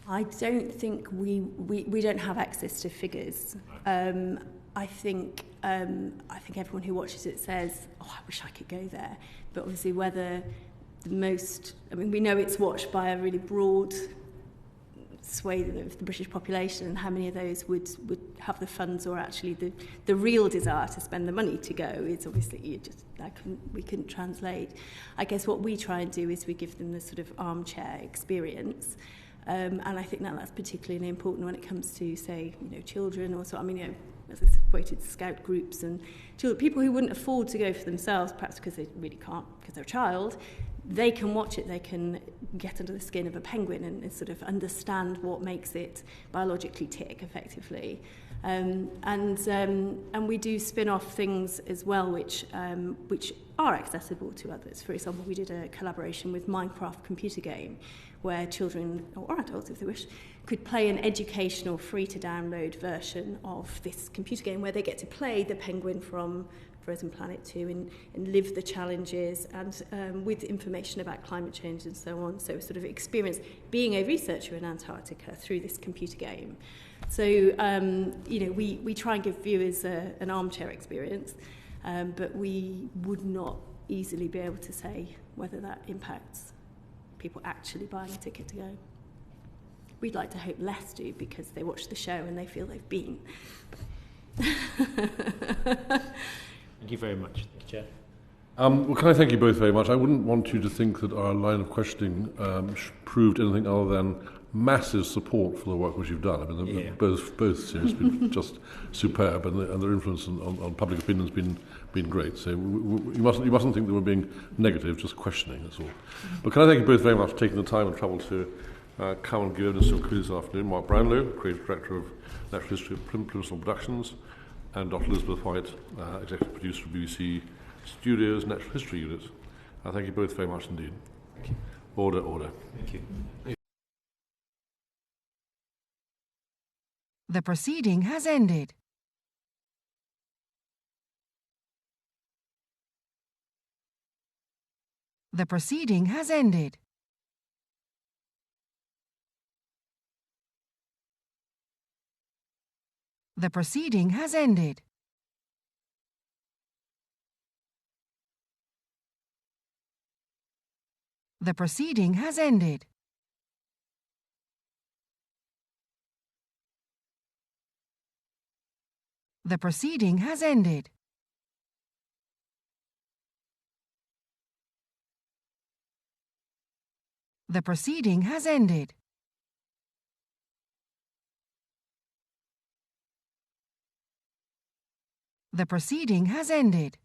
I don't think we don't have access to figures. I think everyone who watches it says, "Oh, I wish I could go there." But obviously, whether we know it's watched by a really broad swathe of the British population, and how many of those would have the funds or actually the real desire to spend the money to go is obviously we couldn't translate. I guess what we try and do is we give them the sort of armchair experience. And I think that's particularly important when it comes to, say, children, or so. I mean, as I quoted, scout groups and children, people who wouldn't afford to go for themselves, perhaps because they really can't, because they're a child. They can watch it. They can get under the skin of a penguin and sort of understand what makes it biologically tick effectively. And we do spin-off things as well, which are accessible to others. For example, we did a collaboration with Minecraft computer game, where children, or adults if they wish, could play an educational free-to-download version of this computer game where they get to play the penguin from Frozen Planet 2 and live the challenges and with information about climate change and so on. So sort of experience being a researcher in Antarctica through this computer game. So, we try and give viewers an armchair experience, but we would not easily be able to say whether that impacts people actually buying a ticket to go. We'd like to hope less do, because they watch the show and they feel they've been. Thank you very much, Chair. Well, can I thank you both very much? I wouldn't want you to think that our line of questioning proved anything other than massive support for the work which you've done. I mean, both series have been just superb, and their influence on public opinion has been great. So you mustn't think that we're being negative, just questioning, that's all. But can I thank you both very much for taking the time and trouble to come and give us your quiz this afternoon. Mark Brownlow, Creative Director of Natural History at Plimsoll Productions, and Dr. Elizabeth White, Executive Producer of BBC Studios Natural History Unit. Thank you both very much indeed. Thank you. Order. Thank you. The proceeding has ended. The proceeding has ended. The proceeding has ended. The proceeding has ended. The proceeding has ended. The proceeding has ended. The proceeding has ended.